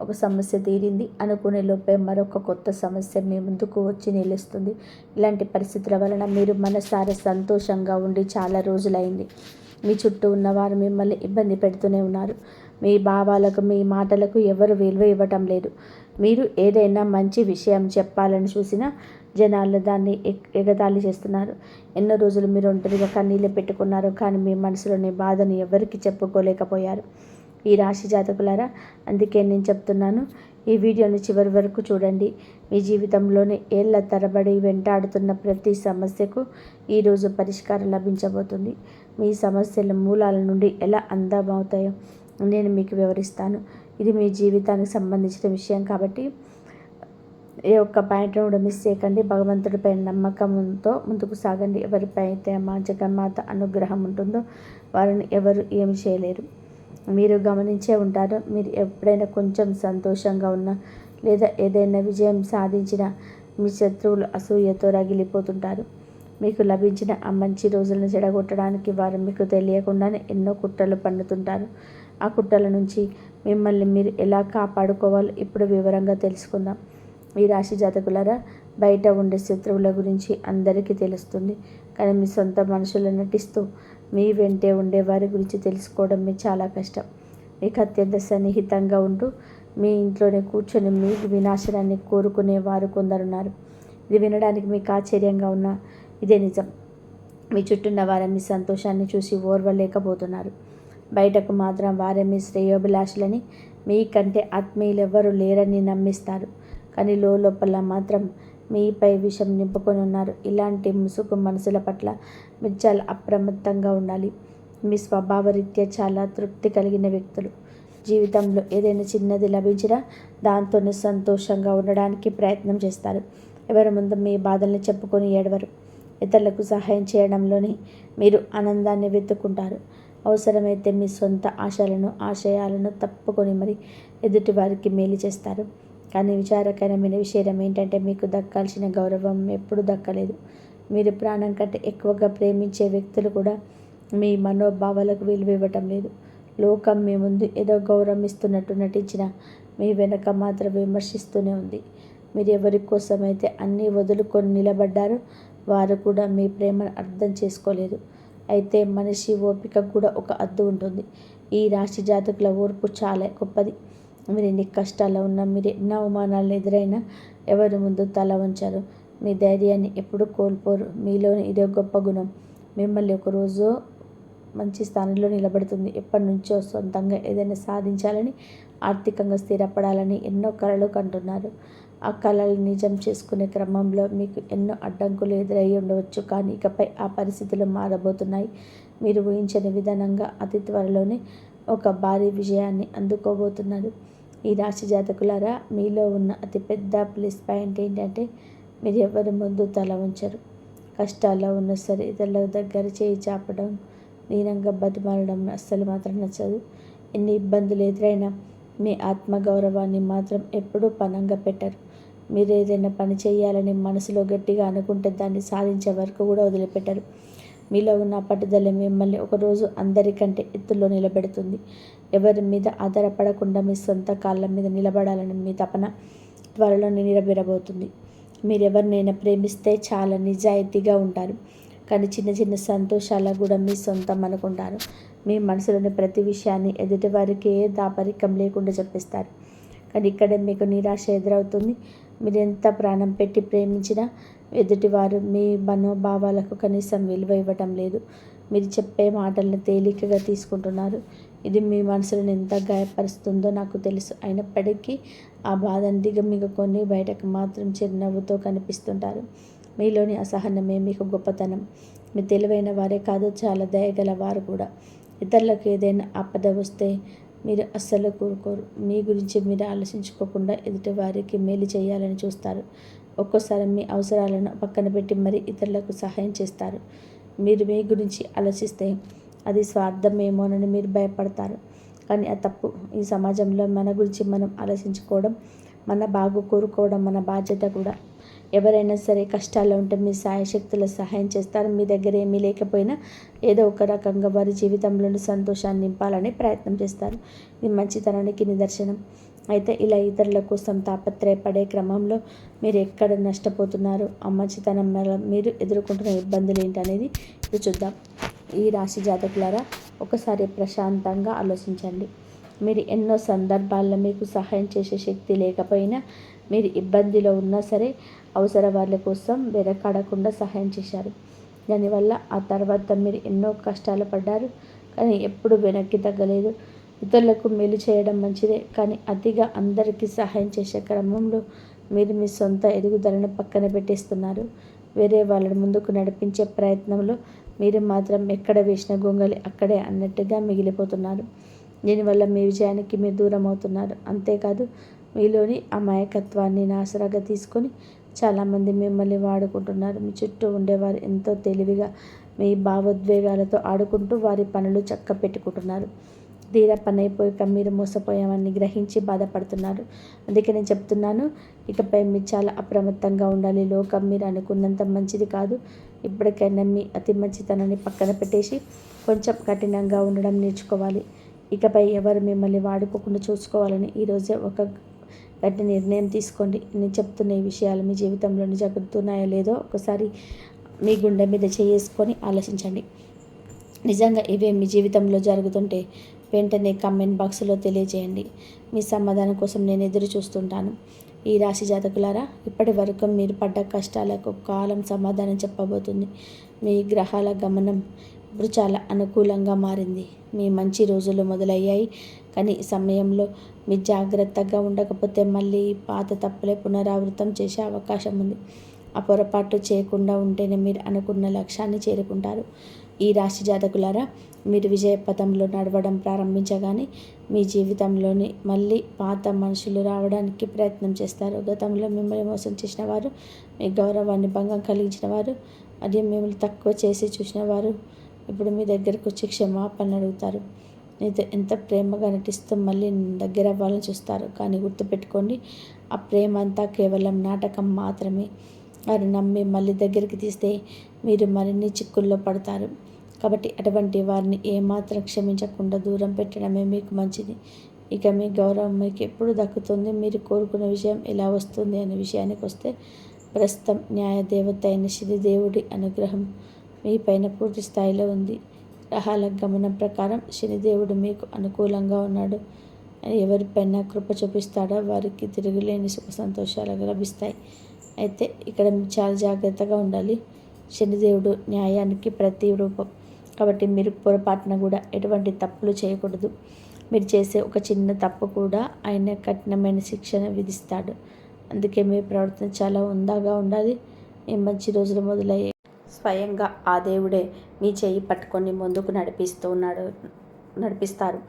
ఒక సమస్య తీరింది అనుకునే లోపే మరొక కొత్త సమస్య మీ ముందుకు వచ్చి నిలుస్తుంది. ఇలాంటి పరిస్థితుల వలన మీరు మనసారా సంతోషంగా ఉండి చాలా రోజులైంది. మీ చుట్టూ ఉన్నవారు మిమ్మల్ని ఇబ్బంది పెడుతూనే ఉన్నారు. మీ భావాలకు, మీ మాటలకు ఎవరు విలువ ఇవ్వటం లేదు. మీరు ఏదైనా మంచి విషయం చెప్పాలని చూసినా జనాలు దాన్ని ఎగతాళి చేస్తున్నారు. ఎన్నో రోజులు మీరు ఒంటరిగా కన్నీళ్ళు పెట్టుకున్నారు, కానీ మీ మనసులోని బాధను ఎవరికి చెప్పుకోలేకపోయారు. ఈ రాశి జాతకులారా, అందుకే నేను చెప్తున్నాను, ఈ వీడియోని చివరి వరకు చూడండి. మీ జీవితంలోని ఏళ్ల తరబడి వెంటాడుతున్న ప్రతి సమస్యకు ఈరోజు పరిష్కారం లభించబోతుంది. మీ సమస్యల మూలాల నుండి ఎలా అందమవుతాయో నేను మీకు వివరిస్తాను. ఇది మీ జీవితానికి సంబంధించిన విషయం కాబట్టి ఏ ఒక్క పాయింట్ను కూడా మిస్ చేయకండి. భగవంతుడిపై నమ్మకంతో ముందుకు సాగండి. ఎవరిపై అయితే మా జగన్మాత అనుగ్రహం ఉంటుందో వారిని ఎవరు ఏమి చేయలేరు. మీరు గమనించే ఉంటారు, మీరు ఎప్పుడైనా కొంచెం సంతోషంగా ఉన్నా లేదా ఏదైనా విజయం సాధించినా మీ శత్రువులు అసూయతో రగిలిపోతుంటారు. మీకు లభించిన ఆ మంచి రోజులను చెడగొట్టడానికి వారు మీకు తెలియకుండానే ఎన్నో కుట్రలు పన్నుతుంటారు. ఆ కుట్రల నుంచి మిమ్మల్ని మీరు ఎలా కాపాడుకోవాలో ఇప్పుడు వివరంగా తెలుసుకుందాం. ఈ రాశి జాతకులారా, బయట ఉండే శత్రువుల గురించి అందరికీ తెలుస్తుంది. కానీ మీ సొంత మనుషులు నటిస్తూ మీ వెంటే ఉండే వారి గురించి తెలుసుకోవడం మీకు చాలా కష్టం. మీకు అత్యంత సన్నిహితంగా ఉంటూ మీ ఇంట్లోనే కూర్చొని మీ వినాశనాన్ని కోరుకునే వారు కొందరున్నారు. ఇది వినడానికి మీకు ఆశ్చర్యంగా ఉన్నా ఇదే నిజం. మీ చుట్టూన్న వారే మీ సంతోషాన్ని చూసి ఓర్వలేకపోతున్నారు. బయటకు మాత్రం వారే మీ శ్రేయోభిలాషులని, మీకంటే ఆత్మీయులెవ్వరూ లేరని నమ్మిస్తారు. కానీ లోపల మాత్రం మీపై విషం నింపుకొని ఉన్నారు. ఇలాంటి ముసుగు మనసుల పట్ల మీరు చాలా అప్రమత్తంగా ఉండాలి. మీ స్వభావరీత్యా చాలా తృప్తి కలిగిన వ్యక్తులు. జీవితంలో ఏదైనా చిన్నది లభించినా దాంతోనే సంతోషంగా ఉండడానికి ప్రయత్నం చేస్తారు. ఎవరి ముందు మీ బాధల్ని చెప్పుకొని ఏడవరు. ఇతరులకు సహాయం చేయడంలోనే మీరు ఆనందాన్ని వెతుక్కుంటారు. అవసరమైతే మీ సొంత ఆశయాలను తప్పుకొని మరి ఎదుటి వారికి మేలు చేస్తారు. కానీ విచారకరమైన విషయం ఏంటంటే మీకు దక్కాల్సిన గౌరవం ఎప్పుడూ దక్కలేదు. మీరు ప్రాణం కంటే ఎక్కువగా ప్రేమించే వ్యక్తులు కూడా మీ మనోభావాలకు విలువ ఇవ్వటం లేదు. లోకం మీ ముందు ఏదో గౌరవం ఇస్తున్నట్టు నటించిన మీ వెనక మాత్రం విమర్శిస్తూనే ఉంది. మీరు ఎవరి కోసమైతే అన్నీ వదులుకొని నిలబడ్డారో వారు కూడా మీ ప్రేమను అర్థం చేసుకోలేదు. అయితే మనిషి ఓపిక కూడా ఒక హద్దు ఉంటుంది. ఈ రాశి జాతకుల ఓర్పు చాలా గొప్పది. మీరు ఎన్ని కష్టాల్లో ఉన్నా, మీరు ఎన్ని అవమానాలను ఎదురైనా ఎవరి ముందు తల వంచరు. మీ ధైర్యాన్ని ఎప్పుడూ కోల్పోరు. మీలోని ఇదే గొప్ప గుణం మిమ్మల్ని ఒకరోజు మంచి స్థానంలో నిలబడుతుంది. ఎప్పటి నుంచో సొంతంగా ఏదైనా సాధించాలని, ఆర్థికంగా స్థిరపడాలని ఎన్నో కలలు కంటున్నారు. ఆ కలలు నిజం చేసుకునే క్రమంలో మీకు ఎన్నో అడ్డంకులు ఎదురయ్యి ఉండవచ్చు. కానీ ఇకపై ఆ పరిస్థితులు మారబోతున్నాయి. మీరు ఊహించని విధానంగా అతి త్వరలోనే ఒక భారీ విజయాన్ని అందుకోబోతున్నారు. ఈ రాశి జాతకులారా, మీలో ఉన్న అతిపెద్ద ప్లస్ పాయింట్ ఏంటంటే మీరు ఎవరి ముందు తల ఉంచరు. కష్టాల్లో ఉన్న సరే ఇతరుల దగ్గర చేయి చాపడం, దీనంగా బతిమాలడం అస్సలు మాత్రం నచ్చదు. ఎన్ని ఇబ్బందులు ఎదురైనా మీ ఆత్మగౌరవాన్ని మాత్రం ఎప్పుడూ పణంగా పెట్టరు. మీరు ఏదైనా పని చేయాలని మనసులో గట్టిగా అనుకుంటే దాన్ని సాధించే వరకు కూడా వదిలిపెట్టరు. మీలో ఉన్న పట్టుదల మిమ్మల్ని ఒకరోజు అందరికంటే ఎత్తులో నిలబెడుతుంది. ఎవరి మీద ఆధారపడకుండా మీ సొంత కాళ్ళ మీద నిలబడాలని మీ తపన త్వరలోనే నెరవేరబోతుంది. మీరెవరినైనా ప్రేమిస్తే చాలా నిజాయితీగా ఉంటారు. కానీ చిన్న చిన్న సంతోషాలకు కూడా మీ సొంతం అనుకుంటారు. మీ మనసులోని ప్రతి విషయాన్ని ఎదుటివారికి ఏ దాపరికం లేకుండా చెప్పిస్తారు. కానీ ఇక్కడే మీకు నిరాశ ఎదురవుతుంది. మీరు ఎంత ప్రాణం పెట్టి ప్రేమించినా ఎదుటివారు మీ మనోభావాలకు కనీసం విలువ ఇవ్వటం లేదు. మీరు చెప్పే మాటలను తేలికగా తీసుకుంటున్నారు. ఇది మీ మనసులను ఎంత గాయపరుస్తుందో నాకు తెలుసు. అయినప్పటికీ ఆ బాధను దిగమింగుకొని బయటకు మాత్రం చిరునవ్వుతో కనిపిస్తుంటారు. మీలోని అసహనమే మీకు గొప్పతనం. మీ తెలివైన వారే కాదు, చాలా దయగల వారు కూడా. ఇతరులకు ఏదైనా ఆపద వస్తే మీరు అస్సలు కోరుకోరు. మీ గురించి మీరు ఆలోచించుకోకుండా ఎదుటి వారికి మేలు చేయాలని చూస్తారు. ఒక్కోసారి మీ అవసరాలను పక్కన పెట్టి మరీ ఇతరులకు సహాయం చేస్తారు. మీరు మీ గురించి ఆలోచిస్తే అది స్వార్థమేమోనని మీరు భయపడతారు. కానీ అది తప్పు. ఈ సమాజంలో మన గురించి మనం ఆలోచించుకోవడం, మన బాగు కోరుకోవడం మన బాధ్యత కూడా. ఎవరైనా సరే కష్టాల్లో ఉంటే మీ సాయశక్తుల సహాయం చేస్తారు. మీ దగ్గర ఏమీ లేకపోయినా ఏదో ఒక రకంగా వారి జీవితంలోని సంతోషాన్ని నింపాలని ప్రయత్నం చేస్తారు. ఇది మంచితనానికి నిదర్శనం. అయితే ఇలా ఇతరుల కోసం తాపత్రయపడే క్రమంలో మీరు ఎక్కడ నష్టపోతున్నారు, ఆ మంచితనం వల్ల మీరు ఎదుర్కొంటున్న ఇబ్బందులు ఏంటనేది ఇప్పుడు చూద్దాం. ఈ రాశి జాతకులారా, ఒకసారి ప్రశాంతంగా ఆలోచించండి. మీరు ఎన్నో సందర్భాల్లో మీకు సహాయం చేసే శక్తి లేకపోయినా, మీరు ఇబ్బందిలో ఉన్నా సరే అవసర వాళ్ళ కోసం వెనకాడకుండా సహాయం చేశారు. దానివల్ల ఆ తర్వాత మీరు ఎన్నో కష్టాలు పడ్డారు. కానీ ఎప్పుడు వెనక్కి తగ్గలేదు. ఇతరులకు మేలు చేయడం మంచిదే, కానీ అతిగా అందరికీ సహాయం చేసే క్రమంలో మీరు మీ సొంత ఎదుగుదలను పక్కన పెట్టేస్తున్నారు. వేరే వాళ్ళని ముందుకు నడిపించే ప్రయత్నంలో మీరు మాత్రం ఎక్కడ వేసిన గొంగలి అక్కడే అన్నట్టుగా మిగిలిపోతున్నారు. దీనివల్ల మీ విజయానికి మీరు దూరం అవుతున్నారు. అంతేకాదు, మీలోని అమాయకత్వాన్ని ఆసరాగా తీసుకొని చాలామంది మిమ్మల్ని వాడుకుంటున్నారు. మీ చుట్టూ ఉండేవారు ఎంతో తెలివిగా మీ భావోద్వేగాలతో ఆడుకుంటూ వారి పనులు చక్క పెట్టుకుంటున్నారు. తీరా పని అయిపోయాక మీరు మోసపోయామని గ్రహించి బాధపడుతున్నారు. అందుకే నేను చెప్తున్నాను, ఇకపై మీరు చాలా అప్రమత్తంగా ఉండాలి. లోకం మీరు అనుకున్నంత మంచిది కాదు. ఇప్పటికైనా మీ అతి మంచితనాన్ని పక్కన పెట్టేసి కొంచెం కఠినంగా ఉండడం నేర్చుకోవాలి. ఇకపై ఎవరు మిమ్మల్ని వాడుకోకుండా చూసుకోవాలని ఈరోజే ఒక గట్టి నిర్ణయం తీసుకోండి. నేను చెప్తున్న ఈ విషయాలు మీ జీవితంలో జరుగుతున్నాయో లేదో ఒకసారి మీ గుండె మీద చేసుకొని ఆలోచించండి. నిజంగా ఇవే మీ జీవితంలో జరుగుతుంటే వెంటనే కామెంట్ బాక్స్లో తెలియజేయండి. మీ సమాధానం కోసం నేను ఎదురు చూస్తుంటాను. ఈ రాశి జాతకులారా, ఇప్పటి వరకు మీరు పడ్డ కష్టాలకు కాలం సమాధానం చెప్పబోతుంది. మీ గ్రహాల గమనం ఇప్పుడు చాలా అనుకూలంగా మారింది. మీ మంచి రోజులు మొదలయ్యాయి. కానీ ఈ సమయంలో మీరు జాగ్రత్తగా ఉండకపోతే మళ్ళీ పాత తప్పులే పునరావృతం చేసే అవకాశం ఉంది. ఆ పొరపాట్లు చేయకుండా ఉంటేనే మీరు అనుకున్న లక్ష్యాన్ని చేరుకుంటారు. ఈ రాశి జాతకులారా, మీరు విజయ పథంలో నడవడం ప్రారంభించగానే మీ జీవితంలోని మళ్ళీ పాత మనుషులు రావడానికి ప్రయత్నం చేస్తారు. గతంలో మిమ్మల్ని మోసం చేసిన వారు, మీ గౌరవాన్ని భంగం కలిగించిన వారు మరియు మిమ్మల్ని తక్కువ చేసి చూసిన వారు ఇప్పుడు మీ దగ్గరకు వచ్చి క్షమాపణ అడుగుతారు. మీతో ఎంత ప్రేమగా నటిస్తూ మళ్ళీ దగ్గర అవ్వాలని చూస్తారు. కానీ గుర్తుపెట్టుకోండి, ఆ ప్రేమ అంతా కేవలం నాటకం మాత్రమే. వారు నమ్మి మళ్ళీ దగ్గరికి తీస్తే మీరు మరిన్ని చిక్కుల్లో పడతారు. కాబట్టి అటువంటి వారిని ఏమాత్రం క్షమించకుండా దూరం పెట్టడమే మీకు మంచిది. ఇక మీ గౌరవం మీకు ఎప్పుడు దక్కుతుంది, మీరు కోరుకున్న విషయం ఎలా వస్తుంది అనే విషయానికి వస్తే, ప్రస్తుతం న్యాయదేవత అయిన శనిదేవుడి అనుగ్రహం మీ పైన పూర్తి స్థాయిలో ఉంది. గ్రహాల గమనం ప్రకారం శనిదేవుడు మీకు అనుకూలంగా ఉన్నాడు. ఎవరిపైన కృప చూపిస్తాడో వారికి తిరుగులేని సుఖ సంతోషాలు లభిస్తాయి. అయితే ఇక్కడ చాలా జాగ్రత్తగా ఉండాలి. శనిదేవుడు న్యాయానికి ప్రతి రూపం. కాబట్టి మీరు పొరపాటున కూడా ఎటువంటి తప్పులు చేయకూడదు. మీరు చేసే ఒక చిన్న తప్పు కూడా ఆయన కఠినమైన శిక్షను విధిస్తాడు. అందుకే మీ ప్రవర్తన చాలా హుందాగా ఉండాలి. మీ మంచి రోజులు మొదలయ్యాయి. స్వయంగా ఆ దేవుడే మీ చేయి పట్టుకొని ముందుకు నడిపిస్తారు.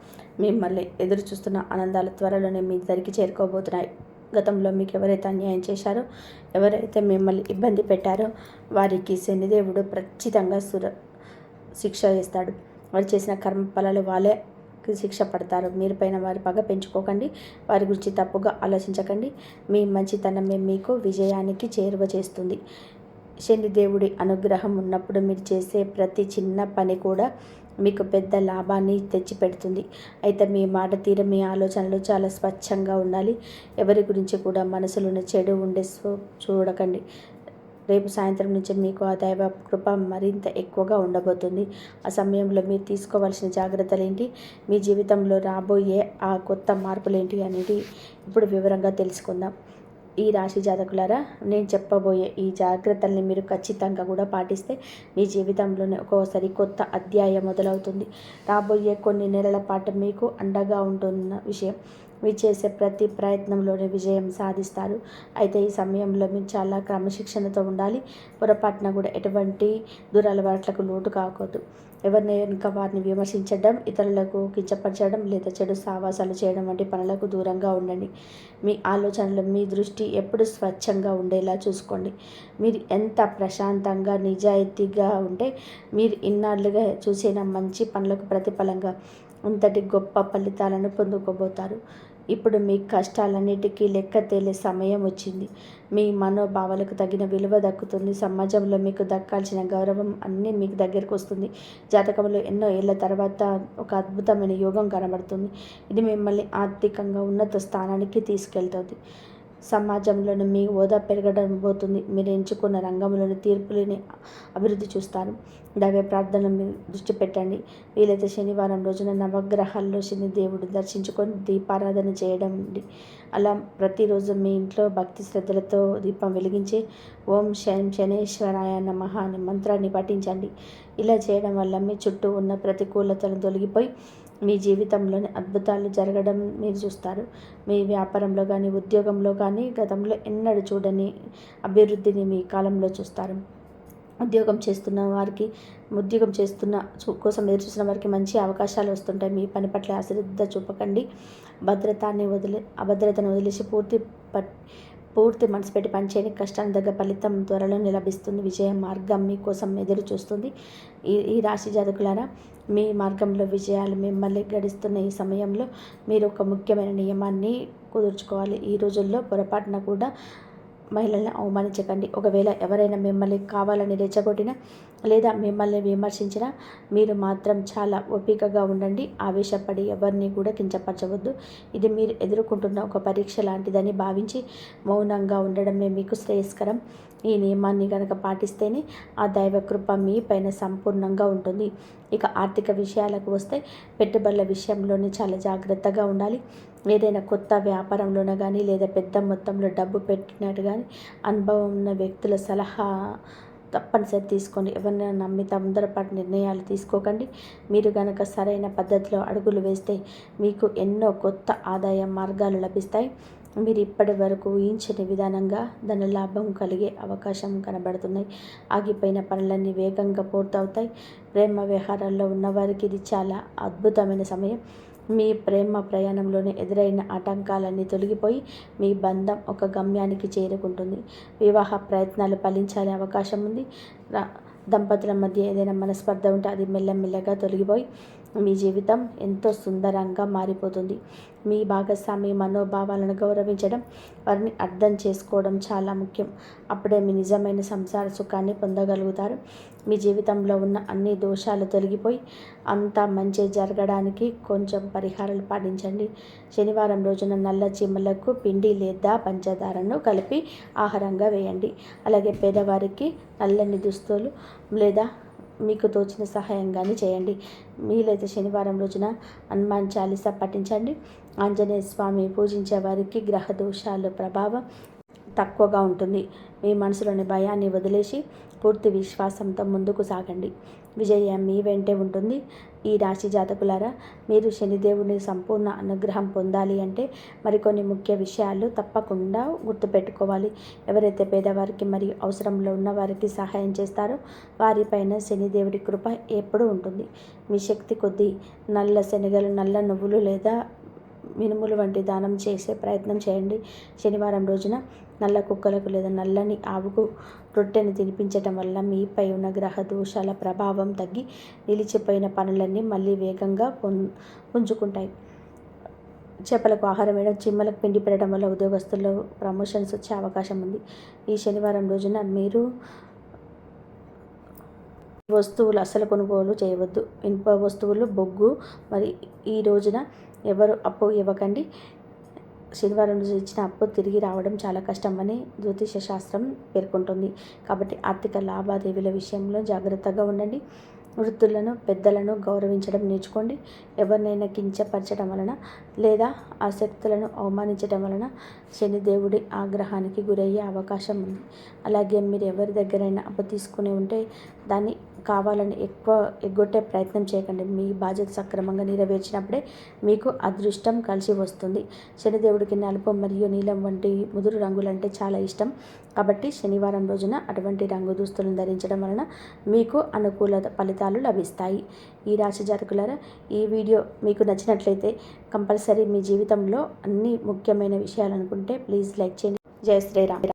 మిమ్మల్ని ఎదురు చూస్తున్న ఆనందాల త్వరలోనే మీ దగ్గరికి చేరుకోబోతున్నాయి. గతంలో మీకు ఎవరైతే అన్యాయం చేశారో, ఎవరైతే మిమ్మల్ని ఇబ్బంది పెట్టారో వారికి శనిదేవుడు ఖచ్చితంగా శిక్ష వేస్తాడు. వారు చేసిన కర్మ ఫలాలు వాళ్ళే శిక్ష పడతారు. మీరు పైన వారి పగ పెంచుకోకండి. వారి గురించి తప్పుగా ఆలోచించకండి. మీ మంచితనమే మీకు విజయానికి చేరువ చేస్తుంది. శనిదేవుడి అనుగ్రహం ఉన్నప్పుడు మీరు చేసే ప్రతి చిన్న పని కూడా మీకు పెద్ద లాభాన్ని తెచ్చిపెడుతుంది. అయితే మీ మాట తీరు, మీ ఆలోచనలు చాలా స్వచ్ఛంగా ఉండాలి. ఎవరి గురించి కూడా మనసులోని చెడు ఉండే చూడకండి. రేపు సాయంత్రం నుంచి మీకు ఆ దైవ కృప మరింత ఎక్కువగా ఉండబోతుంది. ఆ సమయంలో మీరు తీసుకోవాల్సిన జాగ్రత్తలు ఏంటి, మీ జీవితంలో రాబోయే ఆ కొత్త మార్పులు ఏంటి అనేది ఇప్పుడు వివరంగా తెలుసుకుందాం. ఈ రాశి జాతకులారా, నేను చెప్పబోయే ఈ జాగ్రత్తల్ని మీరు ఖచ్చితంగా కూడా పాటిస్తే మీ జీవితంలోనే ఒక్కోసారి కొత్త అధ్యాయం మొదలవుతుంది. రాబోయే కొన్ని నెలల పాటు మీకు అండగా ఉంటున్న విషయం, మీరు చేసే ప్రతి ప్రయత్నంలోనే విజయం సాధిస్తారు. అయితే ఈ సమయంలో మీరు చాలా క్రమశిక్షణతో ఉండాలి. పొరపాటున కూడా ఎటువంటి దురలవాట్లకు లోటు కాకూడదు. ఎవరిని ఇంకా వారిని విమర్శించడం, ఇతరులకు కించపరచడం లేదా చెడు సావాసాలు చేయడం వంటి పనులకు దూరంగా ఉండండి. మీ ఆలోచనలు, మీ దృష్టి ఎప్పుడు స్వచ్ఛంగా ఉండేలా చూసుకోండి. మీరు ఎంత ప్రశాంతంగా నిజాయితీగా ఉంటే మీరు ఇన్నాళ్ళుగా చూసిన మంచి పనులకు ప్రతిఫలంగా అంతటి గొప్ప ఫలితాలను పొందుకోబోతారు. ఇప్పుడు మీ కష్టాలన్నిటికీ లెక్క తేలే సమయం వచ్చింది. మీ మనోభావాలకు తగిన విలువ దక్కుతుంది. సమాజంలో మీకు దక్కాల్సిన గౌరవం అన్నీ మీకు దగ్గరకు వస్తుంది. జాతకంలో ఎన్నో ఏళ్ల తర్వాత ఒక అద్భుతమైన యోగం కనబడుతుంది. ఇది మిమ్మల్ని ఆర్థికంగా ఉన్నత స్థానానికి తీసుకెళ్తుంది. సమాజంలోని మీ హోదా పెరగడం పోతుంది. మీరు ఎంచుకున్న రంగంలోని తీర్పులని అభివృద్ధి చూస్తారు. దైవ ప్రార్థన మీరు దృష్టి పెట్టండి. వీలైతే శనివారం రోజున నవగ్రహాల్లో శనిదేవుడు దర్శించుకొని దీపారాధన చేయడం. అలా ప్రతిరోజు మీ ఇంట్లో భక్తి శ్రద్ధలతో దీపం వెలిగించి ఓం శనేశ్వరాయ నమః అనే మంత్రాన్ని పఠించండి. ఇలా చేయడం వల్ల మీ చుట్టూ ఉన్న ప్రతికూలతలు తొలగిపోయి మీ జీవితంలోని అద్భుతాలు జరగడం మీరు చూస్తారు. మీ వ్యాపారంలో కానీ, ఉద్యోగంలో కానీ గతంలో ఎన్నడూ చూడని అభివృద్ధిని మీ కాలంలో చూస్తారు. ఉద్యోగం చేస్తున్న కోసం ఎదురు చూసిన వారికి మంచి అవకాశాలు వస్తుంటాయి. మీ పని పట్ల అశ్రద్ధ చూపకండి. అభద్రతను వదిలేసి పూర్తి మనసు పెట్టి పనిచేయని కష్టాన్ని దగ్గర ఫలితం త్వరలో లభిస్తుంది. విజయ మార్గం మీకోసం ఎదురు చూస్తుంది. ఈ రాశి జాతకులారా, మీ మార్గంలో విజయాలు మిమ్మల్ని గడిస్తున్న ఈ సమయంలో మీరు ఒక ముఖ్యమైన నియమాన్ని కుదుర్చుకోవాలి. ఈ రోజుల్లో పొరపాటున కూడా మహిళల్ని అవమానించకండి. ఒకవేళ ఎవరైనా మిమ్మల్ని కావాలని రెచ్చగొట్టినా లేదా మిమ్మల్ని విమర్శించినా మీరు మాత్రం చాలా ఓపికగా ఉండండి. ఆవేశపడి ఎవరిని కూడా కించపరచవద్దు. ఇది మీరు ఎదుర్కొంటున్న ఒక పరీక్ష లాంటిదని భావించి మౌనంగా ఉండడమే మీకు శ్రేయస్కరం. ఈ నియమాన్ని కనుక పాటిస్తేనే ఆ దైవకృప మీ పైన సంపూర్ణంగా ఉంటుంది. ఇక ఆర్థిక విషయాలకు వస్తే పెట్టుబడుల విషయంలోనే చాలా జాగ్రత్తగా ఉండాలి. ఏదైనా కొత్త వ్యాపారంలోనే కానీ లేదా పెద్ద మొత్తంలో డబ్బు పెట్టినట్టు కానీ అనుభవం ఉన్న వ్యక్తుల సలహా తప్పనిసరి తీసుకోండి. ఎవరినైనా నమ్మి తొందరపాటు నిర్ణయాలు తీసుకోకండి. మీరు కనుక సరైన పద్ధతిలో అడుగులు వేస్తే మీకు ఎన్నో కొత్త ఆదాయ మార్గాలు లభిస్తాయి. మీరు ఇప్పటి వరకు ఊహించని విధానంగా ధనలాభం కలిగే అవకాశం కనబడుతున్నాయి. ఆగిపోయిన పనులన్నీ వేగంగా పూర్తవుతాయి. ప్రేమ వ్యవహారాల్లో ఉన్నవారికి ఇది చాలా అద్భుతమైన సమయం. మీ ప్రేమ ప్రయాణంలోనే ఎదురైన ఆటంకాలన్నీ తొలగిపోయి మీ బంధం ఒక గమ్యానికి చేరుకుంటుంది. వివాహ ప్రయత్నాలు ఫలించాలనే అవకాశం ఉంది. దంపతుల మధ్య ఏదైనా మనస్పర్ధ ఉంటే అది మెల్లమెల్లగా తొలగిపోయి మీ జీవితం ఎంతో సుందరంగా మారిపోతుంది. మీ భాగస్వామి మనోభావాలను గౌరవించడం, వారిని అర్థం చేసుకోవడం చాలా ముఖ్యం. అప్పుడే మీ నిజమైన సంసార సుఖాన్ని పొందగలుగుతారు. మీ జీవితంలో ఉన్న అన్ని దోషాలు తొలగిపోయి అంతా మంచి జరగడానికి కొంచెం పరిహారాలు పాటించండి. శనివారం రోజున నల్ల చీమలకు పిండి లేదా పంచదారను కలిపి ఆహారంగా వేయండి. అలాగే పేదవారికి నల్లని దుస్తులు లేదా మీకు తోచిన సహాయం కానీ చేయండి. వీలైతే శనివారం రోజున హనుమాన్ చాలీసా పఠించండి. ఆంజనేయ స్వామి పూజించే వారికి గ్రహ దోషాల ప్రభావం తక్కువగా ఉంటుంది. మీ మనసులోని భయాన్ని వదిలేసి పూర్తి విశ్వాసంతో ముందుకు సాగండి. విజయం మీ వెంటే ఉంటుంది. ఈ రాశి జాతకులారా, మీరు శనిదేవుని సంపూర్ణ అనుగ్రహం పొందాలి అంటే మరికొన్ని ముఖ్య విషయాలు తప్పకుండా గుర్తుపెట్టుకోవాలి. ఎవరైతే పేదవారికి మరియు అవసరంలో ఉన్న వారికి సహాయం చేస్తారో వారిపైన శనిదేవుడి కృప ఎప్పుడూ ఉంటుంది. మీ శక్తి కొద్దీ నల్ల శనగలు, నల్ల నువ్వులు లేదా మినుములు వంటి దానం చేసే ప్రయత్నం చేయండి. శనివారం రోజున నల్ల కుక్కలకు లేదా నల్లని ఆవుకు రొట్టెను తినిపించటం వల్ల మీపై ఉన్న గ్రహ దోషాల ప్రభావం తగ్గి నిలిచిపోయిన పనులన్నీ మళ్ళీ వేగంగా పుంజుకుంటాయి. చేపలకు ఆహారం వేయడం, చిమ్మలకు పిండి పెట్టడం వల్ల ఉద్యోగస్తుల్లో ప్రమోషన్స్ వచ్చే అవకాశం ఉంది. ఈ శనివారం రోజున మీరు వస్తువులు అస్సలు కొనుగోలు చేయవద్దు. ఇనుప వస్తువులు, బొగ్గు మరి ఈ రోజున ఎవరు అప్పు ఇవ్వకండి. శనివారం రోజు ఇచ్చిన అప్పు తిరిగి రావడం చాలా కష్టమని జ్యోతిష శాస్త్రం పేర్కొంటుంది. కాబట్టి ఆర్థిక లావాదేవీల విషయంలో జాగ్రత్తగా ఉండండి. వృద్ధులను, పెద్దలను గౌరవించడం నేర్చుకోండి. ఎవరినైనా కించపరచడం వలన లేదా ఆ శక్తులను అవమానించడం వలన శనిదేవుడి ఆగ్రహానికి గురయ్యే అవకాశం ఉంది. అలాగే మీరు ఎవరి దగ్గరైనా అప్పు తీసుకుని ఉంటే దాన్ని కావాలని ఎక్కువ ఎగ్గొట్టే ప్రయత్నం చేయకండి. మీ బాధ్యత సక్రమంగా నెరవేర్చినప్పుడే మీకు అదృష్టం కలిసి వస్తుంది. శనిదేవుడికి నలుపు మరియు నీలం వంటి ముదురు రంగులంటే చాలా ఇష్టం. కాబట్టి శనివారం రోజున అటువంటి రంగు దుస్తులను ధరించడం వలన మీకు అనుకూల ఫలితాలు లభిస్తాయి. ఈ రాశి జాతకులారా, ఈ వీడియో మీకు నచ్చినట్లయితే కంపల్సరీ మీ జీవితంలో అన్ని ముఖ్యమైన విషయాలు అనుకుంటే ప్లీజ్ లైక్ చేయండి. జై శ్రీరామ్.